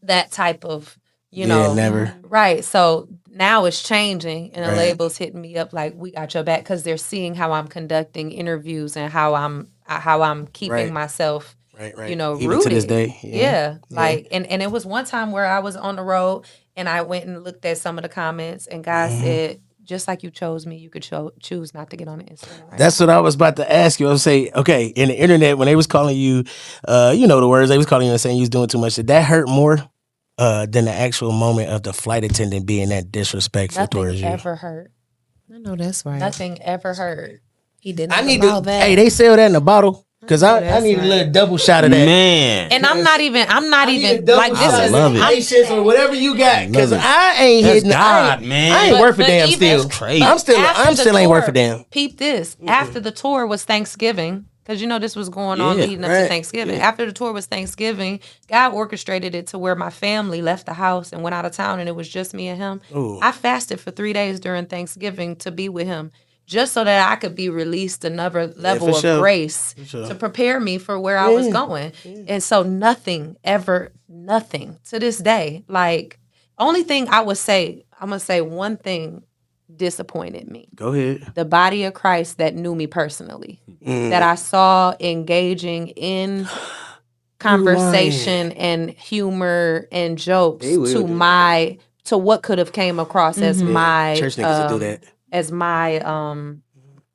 that type of, never. Right. So now it's changing and the Right. label's hitting me up like, we got your back, because they're seeing how I'm conducting interviews and how I'm keeping Right. myself, Right. rooted. Even to this day. Yeah. Like, and it was one time where I was on the road and I went and looked at some of the comments and God said, just like you chose me, you could choose not to get on the Instagram. Right That's what I was about to ask you. I was say, okay, in the internet, when they was calling you, the words they was calling you and saying you was doing too much, did that hurt more than the actual moment of the flight attendant being that disrespectful towards Nothing you? ever hurt. I know that's right. Nothing ever hurt. He didn't I need allow to. that. Hey, they sell that in a bottle because I that's need a right. little double shot of that. Man. And I'm not even like this I is love it. patience or whatever you got because love it. I ain't That's hitting. God, man. I ain't worth a But damn. even- Still, That's crazy. I'm still ain't worth a damn. Peep this. After the tour was Thanksgiving, because this was going on Yeah, leading up right. to Thanksgiving. After the tour was Thanksgiving, God orchestrated it to where my family left the house and went out of town, and it was just me and him. Ooh. I fasted for 3 days during Thanksgiving to be with him, just so that I could be released another level for of sure. grace sure. to prepare me for where I was going. And so nothing to this day. Like, only thing I would say, I'm going to say one thing disappointed me. Go ahead. The body of Christ that knew me personally, that I saw engaging in conversation and humor and jokes They will do to what could have came across as my Church niggas will do that. as my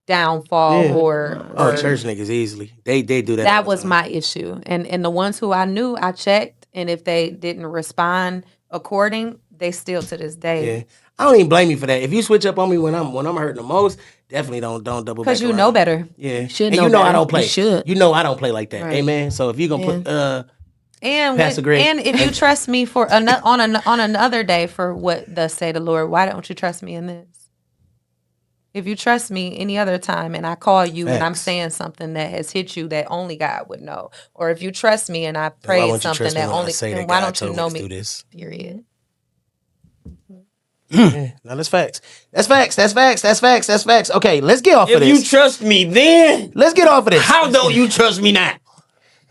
downfall Yeah. or Church niggas easily. They do that. all that the was time. my issue. And the ones who I knew, I checked, and if they didn't respond according, they still to this day. Yeah. I don't even blame you for that. If you switch up on me when I'm hurting the most, definitely don't double back. Because you around. know better. Yeah. should and know you know I better. don't play. You should. You know I don't play like that. Right. Amen. So if you're gonna put And Pastor Greg. and if you trust me for on another day for what thus say the Lord, why don't you trust me in this? If you trust me any other time and I call you and I'm Facts. saying something that has hit you that only God would know, or if you trust me and I why prayed won't you something trust me that when I only, say then that why God don't you told know me to me? do this? Period. Yeah. No, that's facts. That's facts. Okay, let's get off of If you this. trust me then, Let's get off of this. how don't you trust me now?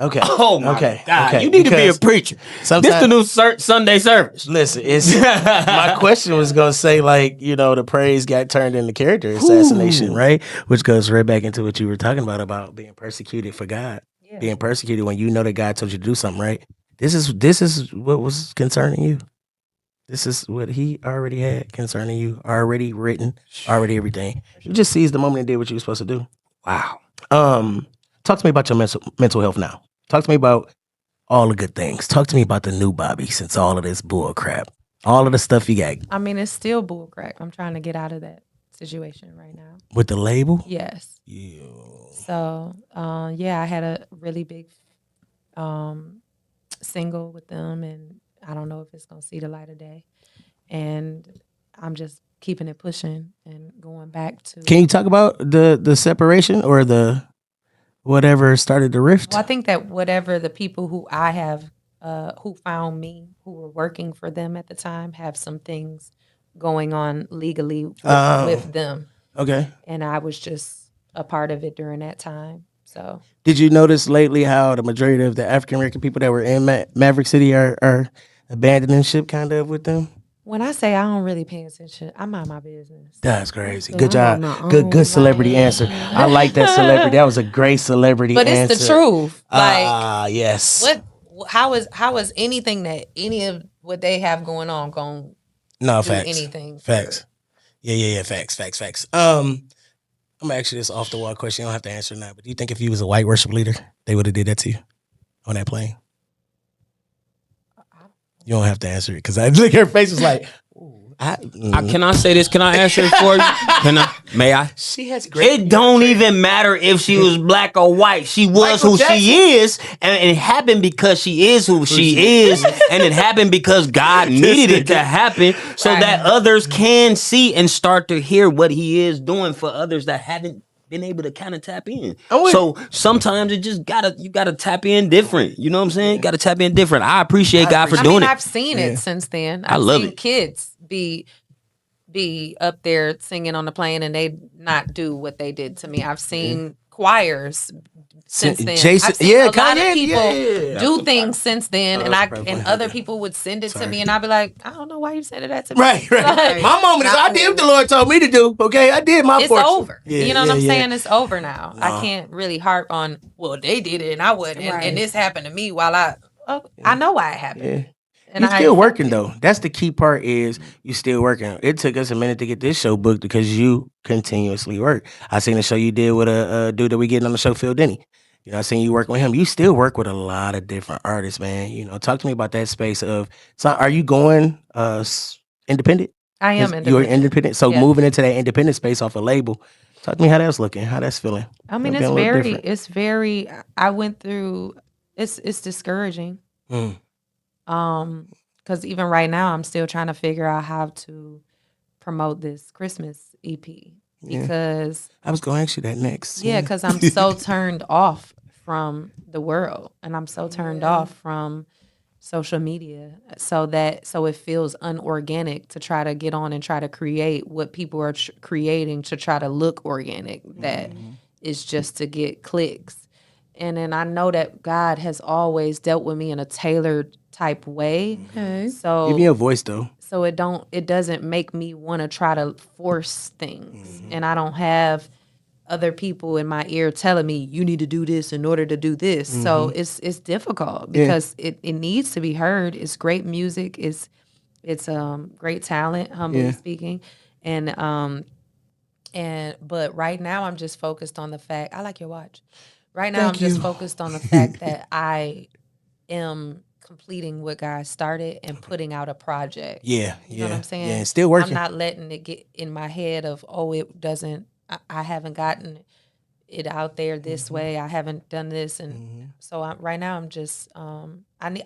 Okay. Oh my okay. God. Okay. You need to be a Because preacher. sometimes- This the new Sunday service. Listen, it's my question was gonna say the praise got turned into character assassination, right? Which goes right back into what you were talking about being persecuted for God, being persecuted when you know that God told you to do something, right? This is what was concerning you. This is what He already had concerning you, already written, already everything. You just seized the moment and did what you were supposed to do. Wow. Talk to me about your mental health now. Talk to me about all the good things. Talk to me about the new Bobbi since all of this bull crap. All of the stuff you got. I mean, it's still bull crap. I'm trying to get out of that situation right now. With the label? Yes. Yeah. So, I had a really big single with them, and I don't know if it's going to see the light of day. And I'm just keeping it pushing and going back to. Can you talk about the separation or the whatever started the rift? Well, I think that whatever the people who I have, who found me, who were working for them at the time, have some things going on legally with them. Okay. And I was just a part of it during that time. So, did you notice lately how the majority of the African American people that were in Maverick City are abandoning ship kind of with them? when I say I don't really pay attention, I mind my business. That's crazy. Yeah, Good I'm job. on my own, Good celebrity like- answer. I like that celebrity. That was a great celebrity But answer. it's the truth. Like, Yes. how is anything that any of what they have going on going No, do facts. anything? Facts. Yeah. Facts. I'm gonna ask you this off the wall question. You don't have to answer now, but do you think if you was a white worship leader, they would have did that to you on that plane? You don't have to answer it because I look her face was like, ooh, Can I say this? Can I answer it for you? May I? she has great. It don't even matter if she was black or white. She was Michael who Jackson. she is, and it happened because she is who she is, and it happened because God needed it to happen so that others can see and start to hear what He is doing for others that haven't been able to kind of tap in. So sometimes it just you gotta tap in different. You know what I'm saying? Got to tap in different. I appreciate God for doing it. I've seen it since then. I've love seen it. kids be up there singing on the plane and they not do what they did to me. I've seen choirs since then. Jason- I've seen yeah, a lot Kanye, of people yeah. do things since then, and probably- other people would send it to me, and I'd be like, I don't know why you sending that to me. Right. Like, My moment is I did what the Lord told me to do. Okay, I did my it's portion. over. Yeah, you know what I'm yeah. saying? It's over now. I can't really harp on, well, they did it and I wouldn't, and this happened to me while I know why it happened. Yeah. And You're I still accept working it. though. That's the key part is you still working. It took us a minute to get this show booked because you continuously work. I seen the show you did with a dude that we getting on the show, Phil Denny. You know, I seen you working with him. You still work with a lot of different artists, man. You know, talk to me about that space of. So, are you going independent? I am You're independent. independent. So Yeah. moving into that independent space off a label. Talk to me how that's looking, how that's feeling. I mean, Being a little different. it's very, I went through, it's discouraging. Because even right now, I'm still trying to figure out how to promote this Christmas EP because I was going to ask you that next. because I'm so turned off from the world and I'm so turned off from social media, so it feels unorganic to try to get on and try to create what people are creating to try to look organic. That is just to get clicks. And then I know that God has always dealt with me in a tailored type way. Okay. So Give me a voice though. so it doesn't make me want to try to force things. And I don't have other people in my ear telling me you need to do this in order to do this. So it's difficult because it needs to be heard. It's great music. It's great talent, humbly speaking. And but right now I'm just focused on the fact, I like your watch. Right now, I'm just focused on the fact that I am completing what God started and putting out a project. Yeah. You know what I'm saying? Yeah, still working. I'm not letting it get in my head of, it doesn't, I haven't gotten it out there this way. I haven't done this. And so right now I'm just, I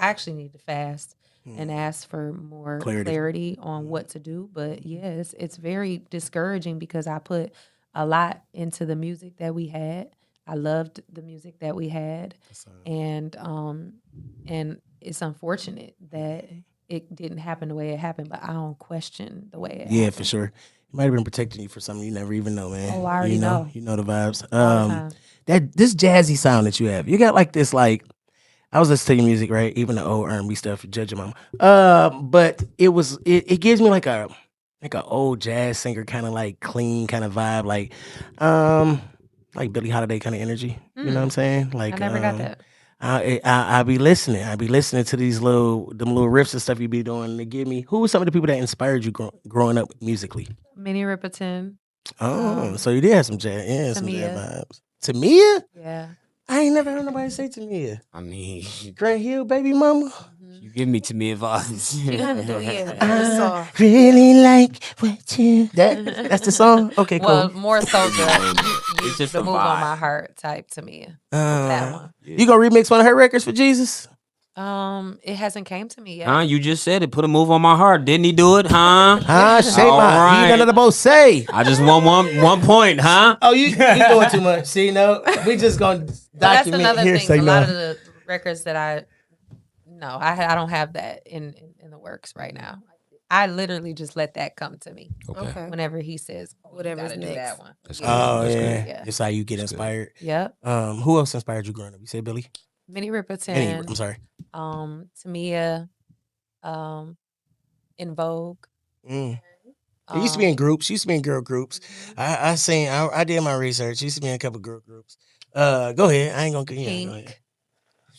actually need to fast and ask for more clarity on what to do. But yeah, it's very discouraging because I put a lot into the music that we had. I loved the music that we had, and it's unfortunate that it didn't happen the way it happened. But I don't question the way it happened. Yeah, for sure. It might have been protecting you for something you never even know, man. Oh, I already know. You know the vibes. All the time. This jazzy sound that you have, you got like this, like I was listening to your music, right? Even the old R&B stuff, Judge Your Mama. But it gives me like an old jazz singer kind of like clean kind of vibe, like Billie Holiday kind of energy. You know what I'm saying? Like I never got that. I be listening. I be listening to these little riffs and stuff you be doing to give me. Who were some of the people that inspired you growing up musically? Minnie Riperton. Oh, so you did have some jazz, some jazz Tamia. vibes. Tamia? Yeah. I ain't never heard nobody say Tamia. I mean, Grant Hill, baby mama. you give me Tamia vibes. She gonna do the song. Really like what you. That's the song. Okay, cool. Well, more so It's just the a move on vibe. my heart type to me. That one. You gonna remix one of her records for Jesus? It hasn't came to me yet. Huh? You just said it. Put a move on my heart. Didn't he do it? Huh? Say All my. right. You none of the both say. I just want one point, huh? Oh, you doing too much. See, no, we just gonna That's document another here. thing. Say A no. lot of the records that I don't have that in the works right now. I literally just let that come to me. Okay. Whenever he says, Whatever's gotta do next. that one. Oh That's yeah. good. Yeah. It's how you get inspired. Yep. Who else inspired you growing up? You said Billy. Minnie Riperton. I'm sorry. Tamia. In Vogue. It used to be in groups. Used to be in girl groups. I did my research. Used to be in a couple girl groups. Go ahead. I ain't gonna. Pink. Go ahead.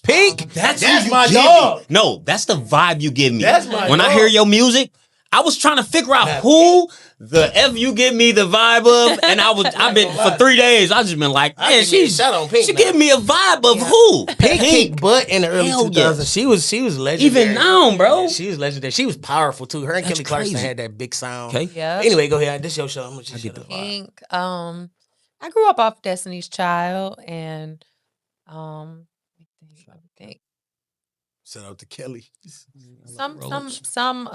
Pink. That's my give me. dog. No, that's the vibe you give me. That's my when I dog. hear your music, I was trying to figure out Now, who the F you give me the vibe of, and I've been for 3 days. I just been like, I man, give me a she shout on Pink now. give me a vibe of who? Pink kicked butt in the early Hell 2000s. yes. She was legendary. Even now, bro. Yeah, she was legendary. She was powerful too. Her and That's Kelly Clarkson crazy. had that big sound. Okay. Yeah. Anyway, go ahead. This your show. I'm gonna just shut up. Pink. I grew up off Destiny's Child and I think Shout out to Kelly. some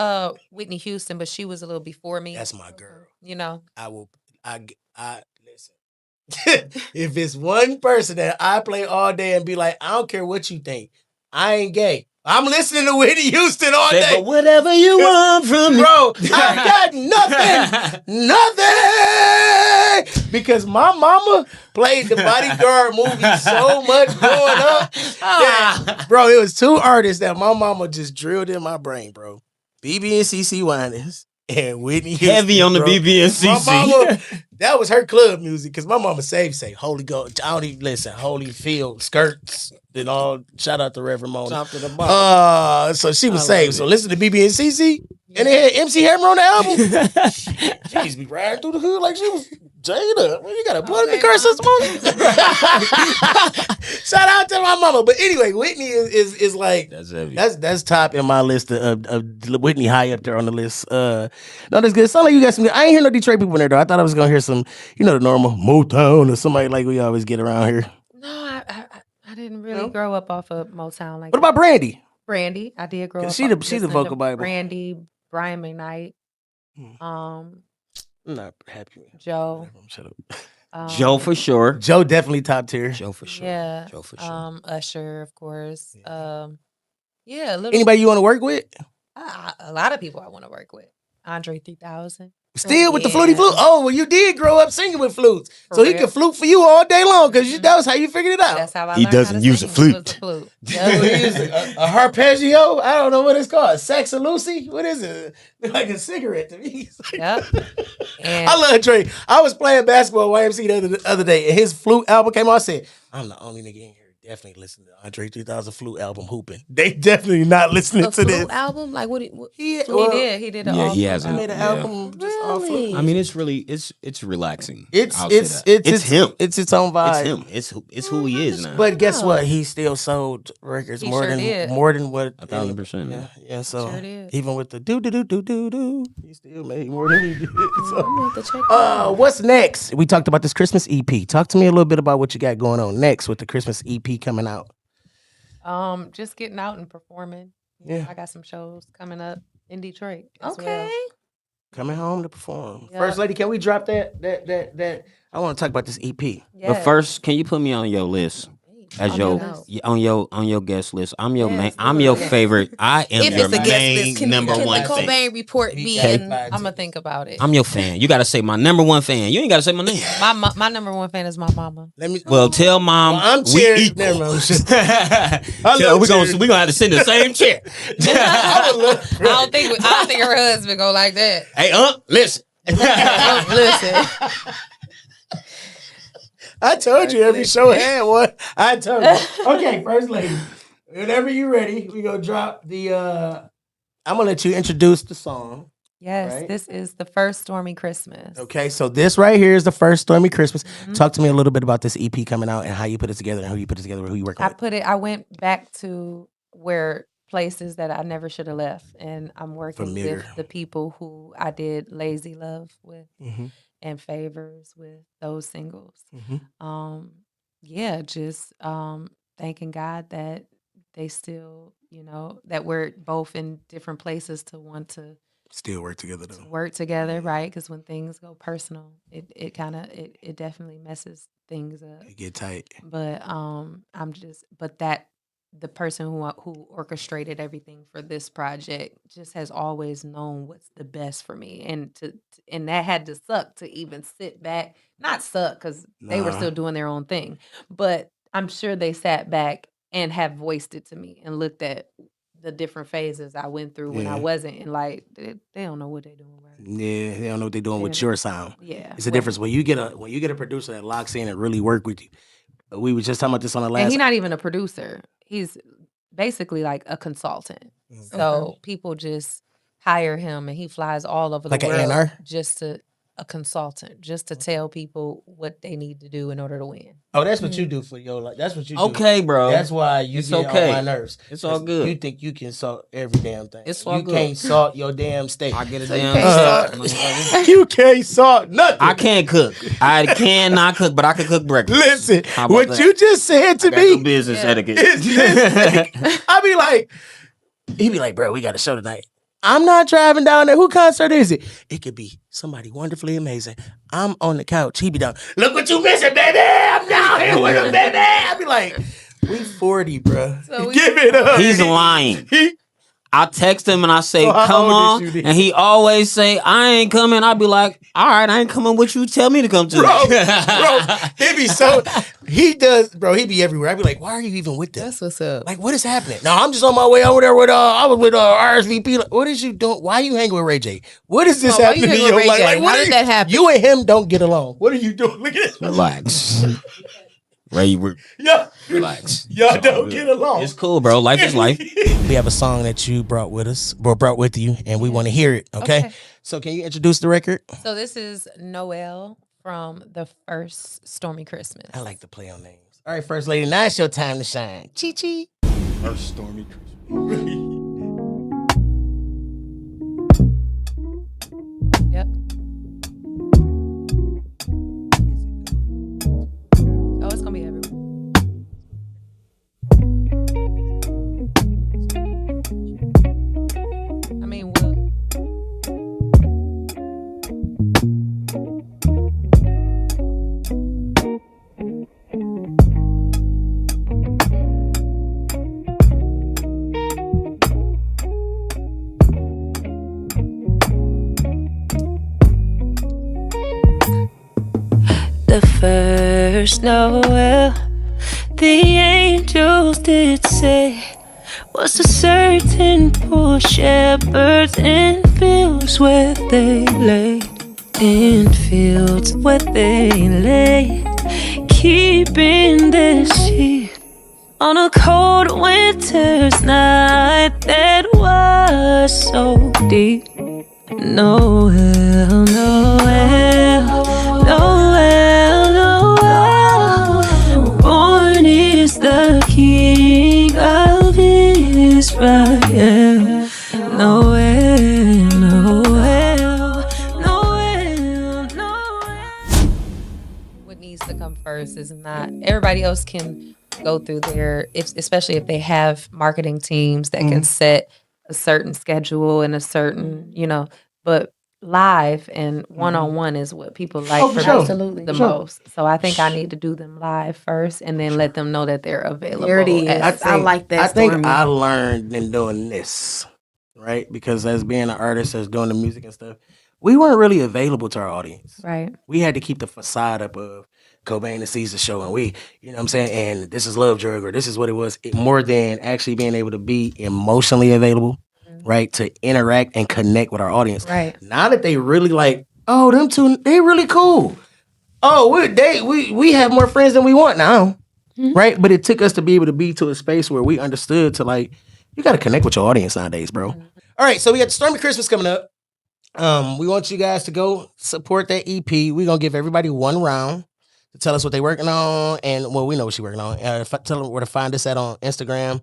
Whitney Houston, but she was a little before me. That's my girl. You know. I listen. If it's one person that I play all day and be like, I don't care what you think, I ain't gay. I'm listening to Whitney Houston all day. But whatever you want from me. Bro, I got nothing. Because my mama played the Bodyguard movie so much growing up. That, bro, it was two artists that my mama just drilled in my brain, bro. BB and CC Winans and Whitney Houston. Heavy on the bro. BB and CC. My mama, that was her club music. Because my mama say, Holy Ghost, I don't even listen, Holy Field, skirts, and all. Shout out to Reverend Mona. Top to the bottom. So she was saved. So listen to BB and CC. And they had MC Hammer on the album. She used to be riding through the hood like she was Jada. Well, you got a blood in the car system on you? Shout out to my mama. But anyway, Whitney is like That's heavy. that's top in my list of Whitney high up there on the list. No, that's good. It sound like you got some. I ain't hear no Detroit people in there though. I thought I was gonna hear some, the normal Motown or somebody like we always get around here. No, I didn't really grow up off of Motown like What about Brandy? Brandy? I did grow up. She the listening vocal to Bible. Brandy, Brian McKnight, I'm not happy. Joe. Shut up. Joe for sure. Joe definitely top tier. Joe for sure. Yeah. Joe for sure. Usher, of course. Yeah, a little. Anybody you want to work with? A lot of people I want to work with. Andre 3000. Still with the Yeah. fluty flute. Oh, well, you did grow up singing with flutes. For So he real. could flute for you all day long because that was how you figured it out. That's how I He learned doesn't how to use a sing, was flute. Oh, he used a arpeggio? I don't know what it's called. Saxalucy? What is it? Like a cigarette to me. Yep. And I love Trey. I was playing basketball at YMC the other day, and his flute album came out. I said, I'm the only nigga in here definitely listening to Andre 3000 flute album hooping. They definitely not listening a to this. flute album? Like what? He He did. He did. An Yeah, all he flute has I a- made an Yeah. album just all flute. I mean, it's really it's relaxing. It's I'll say that. It's him. It's its own vibe. It's him. It's who he is now. But guess what? He still sold records He more sure than did. what 1,000%. Yeah, yeah. So Sure did. even with the do, he still made more than he did. So, I'm gonna have to check that out. what's next? We talked about this Christmas EP. Talk to me a little bit about what you got going on next with the Christmas EP coming out. Just getting out and performing. Yeah. I got some shows coming up in Detroit. As Okay. Well. Coming home to perform. Yeah. First lady, can we drop that? I want to talk about this EP. But Yes. first, can you put me on your list as On your your list. on your guest list? I'm your Yes, main. do I'm it. your favorite. I am If your it's a guest main list, can number the one fan. Cobain Report be Okay. in? I'm gonna think about it. I'm your fan. You gotta say my number one fan. You ain't gotta say my name. My number one fan is my mama. Let me. Well, tell mom Well, I'm we cheering. equal. Never mind. Tell- love cheering. we gonna have to sit in the same chair. I don't think her husband go like that. Hey, listen. Listen. I told you every show had one. I told you. Okay, first lady. Whenever you're ready, we gonna drop the I'm gonna let you introduce the song. Yes, Right? this is the first Stormy Christmas. Okay, so this right here is the first Stormy Christmas. Talk to me a little bit about this EP coming out and how you put it together and who you put it together with, who you working with. I went back to where places that I never should have left, and I'm working Familiar. with the people who I did Lazy Love with Mm-hmm. and Favors with, those singles. Mm-hmm. Yeah, just thanking God that they still, that we're both in different places to want to Still work together though. work together, right? Because when things go personal, it kind of it definitely messes things up. You get tight. But that the person who orchestrated everything for this project just has always known what's the best for me, and that had to suck to even sit back. Not suck because they were still doing their own thing, but I'm sure they sat back and have voiced it to me and looked at the different phases I went through when I wasn't, and like they don't know what they're doing, right? Yeah, they don't know what they're doing with your sound. Yeah, It's a difference when you get a producer that locks in and really work with you. We were just talking about this on the last. And he's not even a producer. He's basically like a consultant. So people just hire him, and he flies all over the Like an world A&R? just to a consultant, just to tell people what they need to do in order to win. Oh, that's what you do for your life. That's what you do. Okay, bro. That's why you It's get okay. on my nerves. It's all good. You think you can salt every damn thing. It's all you good. can't salt your damn steak. I get a So you damn can't shot. You can't salt nothing. I can't cook. I cannot cook, but I can cook breakfast. Listen, How about what that? you just said to I got good me business etiquette. is just, I be like, he be like, bro, we got a show tonight. I'm not driving down there. Who concert is it? It could be somebody wonderfully amazing. I'm on the couch. He be down. Look what you missing, baby. I'm down here with him, baby. I be like, we 40, bro. So Give it up. He's lying. I text him and I say, So how come old on. is you then? And he always say, I ain't coming. I be like, all right, I ain't coming with you. Tell me to come to. bro, he be so, he does, bro, he be everywhere. I be like, why are you even with them? That's what's up. Like, what is happening? No, I'm just on my way over there with, I was with RSVP. Like, what is you doing? Why are you hanging with Ray J? What is this Why you happening in hanging your with Ray life? J? Like, what How are did you- that happen? You and him don't get along. What are you doing? Look at this. Relax. Ray, relax. Y'all It's all don't good. get along. It's cool, bro. Life is life. We have a song that you brought with us, or brought with you, and we want to hear it, okay? So can you introduce the record? So this is Noel from the first Stormy Christmas. I like to play on names. All right, First Lady, now it's your time to shine. Chi-chi. First stormy Christmas. Yep. Oh, it's gonna be everywhere. I mean, what? The first Noel, the angels did say, was a certain poor shepherds in fields where they lay, in fields where they lay, keeping their sheep on a cold winter's night that was so deep. Noel, Noel, Noel, Noel, born is the King of Israel. Noel, Noel, Noel, Noel. What needs to come first is not everybody else can go through especially if they have marketing teams that can set a certain schedule and a certain, but live and one-on-one is what people like Oh, for sure. Absolutely. the Sure. most. So I think I need to do them live first and then let them know that they're available. There it is. I like that, I think Stormy. I learned in doing this, right? Because as being an artist that's doing the music and stuff, we weren't really available to our audience. Right. We had to keep the facade up of Cobain and Cezah show, and we, you know what I'm saying, and this is Love Drug, or this is what it was, more than actually being able to be emotionally available, right? To interact and connect with our audience. Right. Now that they really like, oh, them two, they really cool. Oh, we have more friends than we want now. Right? But it took us to be able to be to a space where we understood to like, you got to connect with your audience nowadays, bro. All right, so we got Stormy Christmas coming up. We want you guys to go support that EP. We're gonna give everybody one round to tell us what they're working on, and we know what she's working on. Tell them where to find us at on Instagram.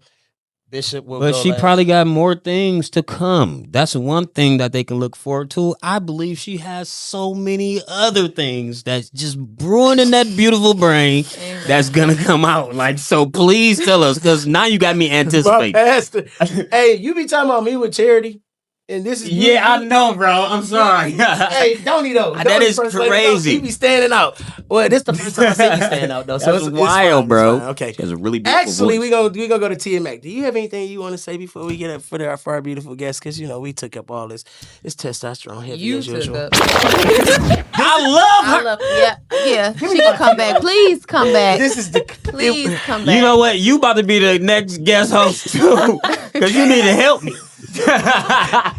Bishop will But go she last. probably got more things to come. That's one thing that they can look forward to. I believe she has so many other things that's just brewing in that beautiful brain that's gonna come out. Like, so please tell us, because now you got me My anticipating. pastor. Hey, you be talking about me with Charity, and this is Yeah, I know, bro. I'm sorry. Hey, Donnie though. That Donnie is first lady, crazy. He be standing out. Well, this the first time I see you stand out though. So That's it's wild, fine, bro. it's fine. Okay. She has a really beautiful Actually, voice. we gonna go to Tia Mac. Do you have anything you want to say before we get up for our beautiful guests? Because we took up all this testosterone heavy You as took usual. up. I love her. Yeah. She can come back. Please come back. This is the Please come back. You know what? You about to be the next guest host too, because you need to help me.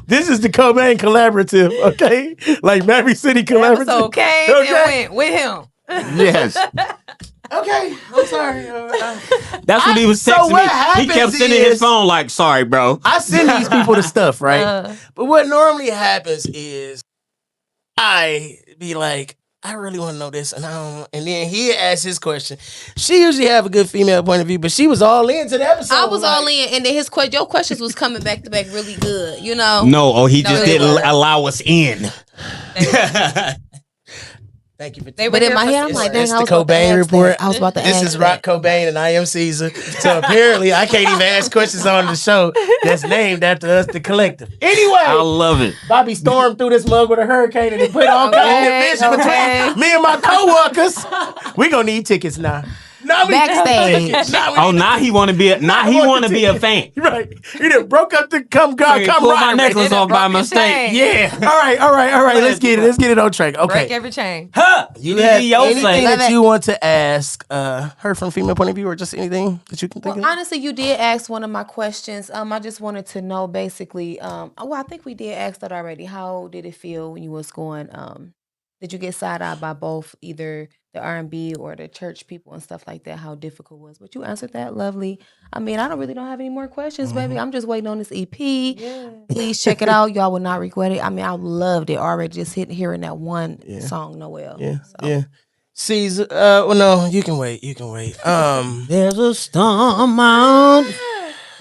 this is the Cobain collaborative. Okay, like Maverick City collaborative. So came Okay. and went with him. Yes. Okay, I'm sorry. That's what he was So texting what me. He happens kept sending is- his phone like, sorry, bro. I send these people the stuff, right? But what normally happens is I be like, I really want to know this, and then he asks his question. She usually have a good female point of view, but she was all into the episode. I was all in, and then your questions was coming back to back really good. No, he just they didn't weren't. allow us in. Thank you for But in my head, I'm like, dang, it's I the was about to Cobain ask Report. that. I was about to This ask is that. Rocc Cobain, and I am Cezah. So apparently, I can't even ask questions on the show that's named after us, the collective. Anyway, I love it. Bobbi Storm threw this mug with a hurricane and it put all kinds of division between me and my coworkers. We gonna need tickets now. Now we Backstage. need tickets. Now he want to be a fan. Right. You done broke up the come Pull my ride. necklace off by broke your mistake. chain. Yeah. All right. Let's get it on track. Okay. Break every chain. Huh? You have anything Love that it. you want to ask her from female point of view, or just anything that you can think Well, of? honestly, you did ask one of my questions. I just wanted to know basically. I think we did ask that already. How did it feel when you was going? Did you get side-eyed by both either the R&B or the church people and stuff like that? How difficult it was? But you answered that lovely. I mean, I don't have any more questions, baby. I'm just waiting on this EP. Please check it out. Y'all will not regret it. I mean, I loved it already. Just hearing that one song, Noel. Yeah. So. Yeah. Cezah, well, no, you can wait. There's a storm out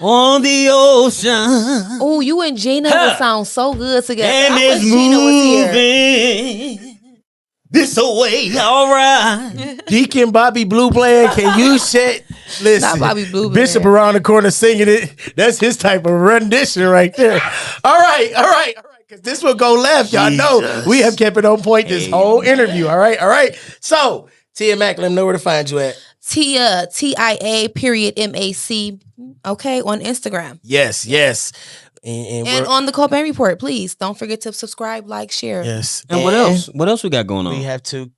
on the ocean, Oh, you and Gina would sound so good together. and I it's wish Gina was here. moving this away. All right. Deacon Bobby Blue Bland, can you listen? Not Bobby Blue Bland. Bishop around the corner singing it. That's his type of rendition right there. All right. Because this will go left. Y'all know we have kept it on point this whole interview. All right. So, Tia Mac, let them know where to find you at. Tia, TIA.MAC. Okay, on Instagram. Yes. And And on the Cobain Report, please don't forget to subscribe, like, share. yes. And what else? What else we got going on? We have to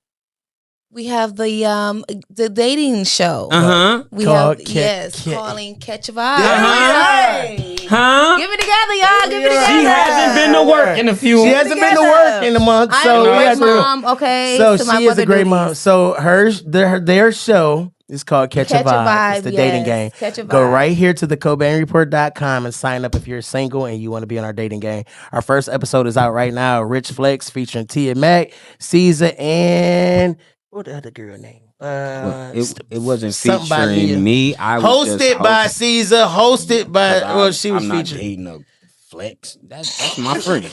We have the dating show. We Called have Ca- calling Catch a Vibe. Huh? Give it together, y'all. Give it together. She hasn't been to work in a few. She hasn't been to work in a month, I'm so a we great have to. mom. Okay, So to my she is a mother great duties. mom. So their show is called Catch a Vibe. It's the dating game. Catch a Go Vibe. right here to the CobainReport.com and sign up if you're single and you want to be on our dating game. Our first episode is out right now. Rich Flex featuring Tia Mac, Cezah, and what the other girl name? It wasn't something by Nia. featuring me. I was Hosted just by hosting. Cezah. Hosted by she was I'm not featured. dating a Flex. That's my friend.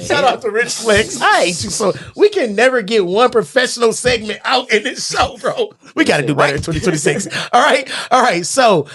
Shout out to Rich Flex. I hate you so. We can never get one professional segment out in this show, bro. We got to do better in 2026. All right. So,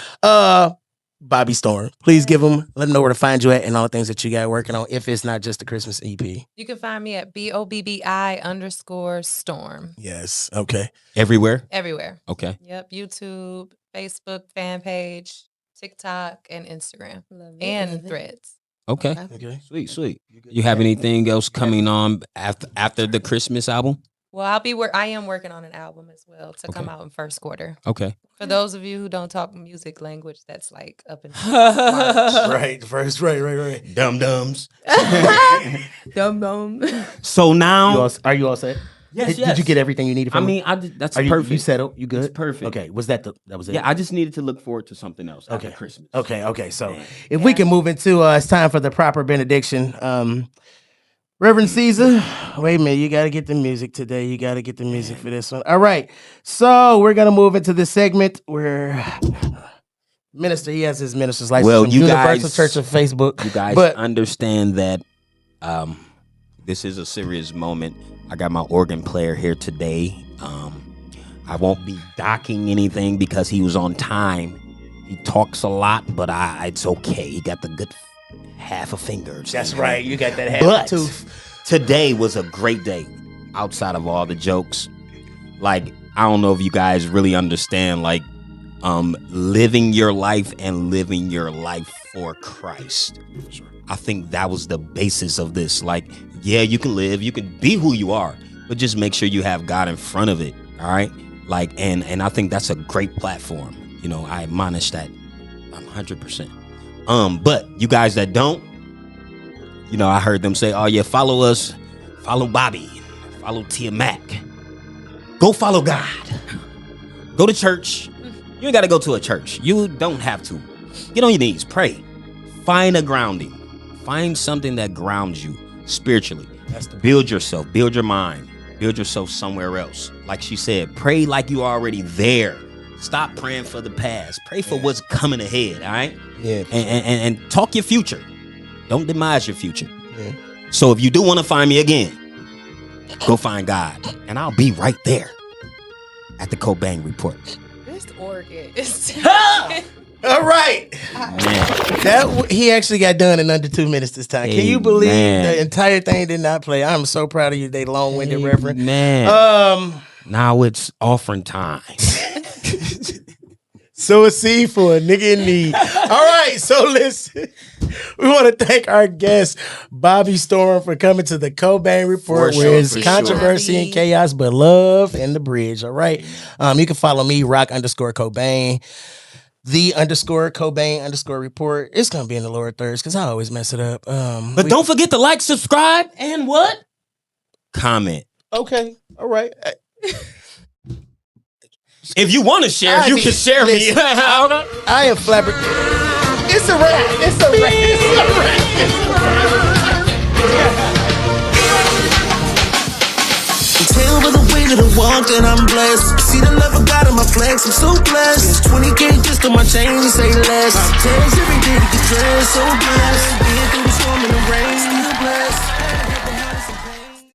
Bobbi Storm, please let them know where to find you at and all the things that you got working on. If it's not just the Christmas EP. You can find me at BOBBI_Storm. Yes. Okay. Everywhere. Everywhere. Okay. Yep. YouTube, Facebook fan page, TikTok, and Instagram. Love it, And love it. Threads. Okay. Okay. Sweet. You have anything else coming on after the Christmas album? Well, I am working on an album as well to come out in first quarter. Okay. For those of you who don't talk music language, that's like up in March. Right. First. Right. Dum dums. Dum. So now, Are you all set? Yes, Did you get everything you needed I from me? mean, that's Are you, perfect. You settled? You good? It's perfect. Okay. Was that was it? Yeah, I just needed to look forward to something else after Okay. Christmas. Okay. So if we can move into it's time for the proper benediction. Reverend Cezah, wait a minute. You got to get the music today. You got to get the music for this one. All right. So we're going to move into this segment where Minister, he has his minister's license Well, from you Universal guys- Church of Facebook. You guys But understand that this is a serious moment. I got my organ player here today. I won't be docking anything because he was on time. He talks a lot, but it's okay. He got the good half a finger. that's right. You got that half But tooth. today was a great day outside of all the jokes. Like, I don't know if you guys really understand, like, living your life and living your life for Christ. I think that was the basis of this. Like, yeah, you can live, you can be who you are, but just make sure you have God in front of it. All right. Like, and I think that's a great platform. You know, I admonish that 100%. But you guys that don't, you know, I heard them say, oh yeah, follow us, follow Bobby, follow Tia Mac. Go follow God. Go to church. You ain't got to go to a church. You don't have to. Get on your knees, pray. Find a grounding. Find something that grounds you spiritually. Build yourself, build your mind, build yourself somewhere else. Like she said, pray like you already there. Stop praying for the past. Pray for what's coming ahead, all right? Yeah. And talk your future. Don't demise your future. Yeah. So if you do want to find me again, go find God. And I'll be right there at the Cobain Report. This organ is. All right. Man. He actually got done in under 2 minutes this time. Can you believe the entire thing did not play? I'm so proud of you, they long-winded reverend. Man. Now it's offering time. So a seed for a nigga in need. All right, so listen. We want to thank our guest, Bobbi Storm, for coming to the Cobain Report, where it's controversy and chaos, but love and the bridge. All right. You can follow me, Rocc_Cobain, _Cobain_report. It's gonna be in the lower thirds because I always mess it up. But don't forget to like, subscribe, and what? Comment. Okay. All right. If you want to share, you can share me. I am flabbergasted. It's a wrap. It's a wrap. It's a wrap. It's a wrap. Tell by the way that I walk that I'm blessed. See the love I got on my flex, I'm so blessed. 20K just on my chain, say less. I tags every day to get dressed, so blessed.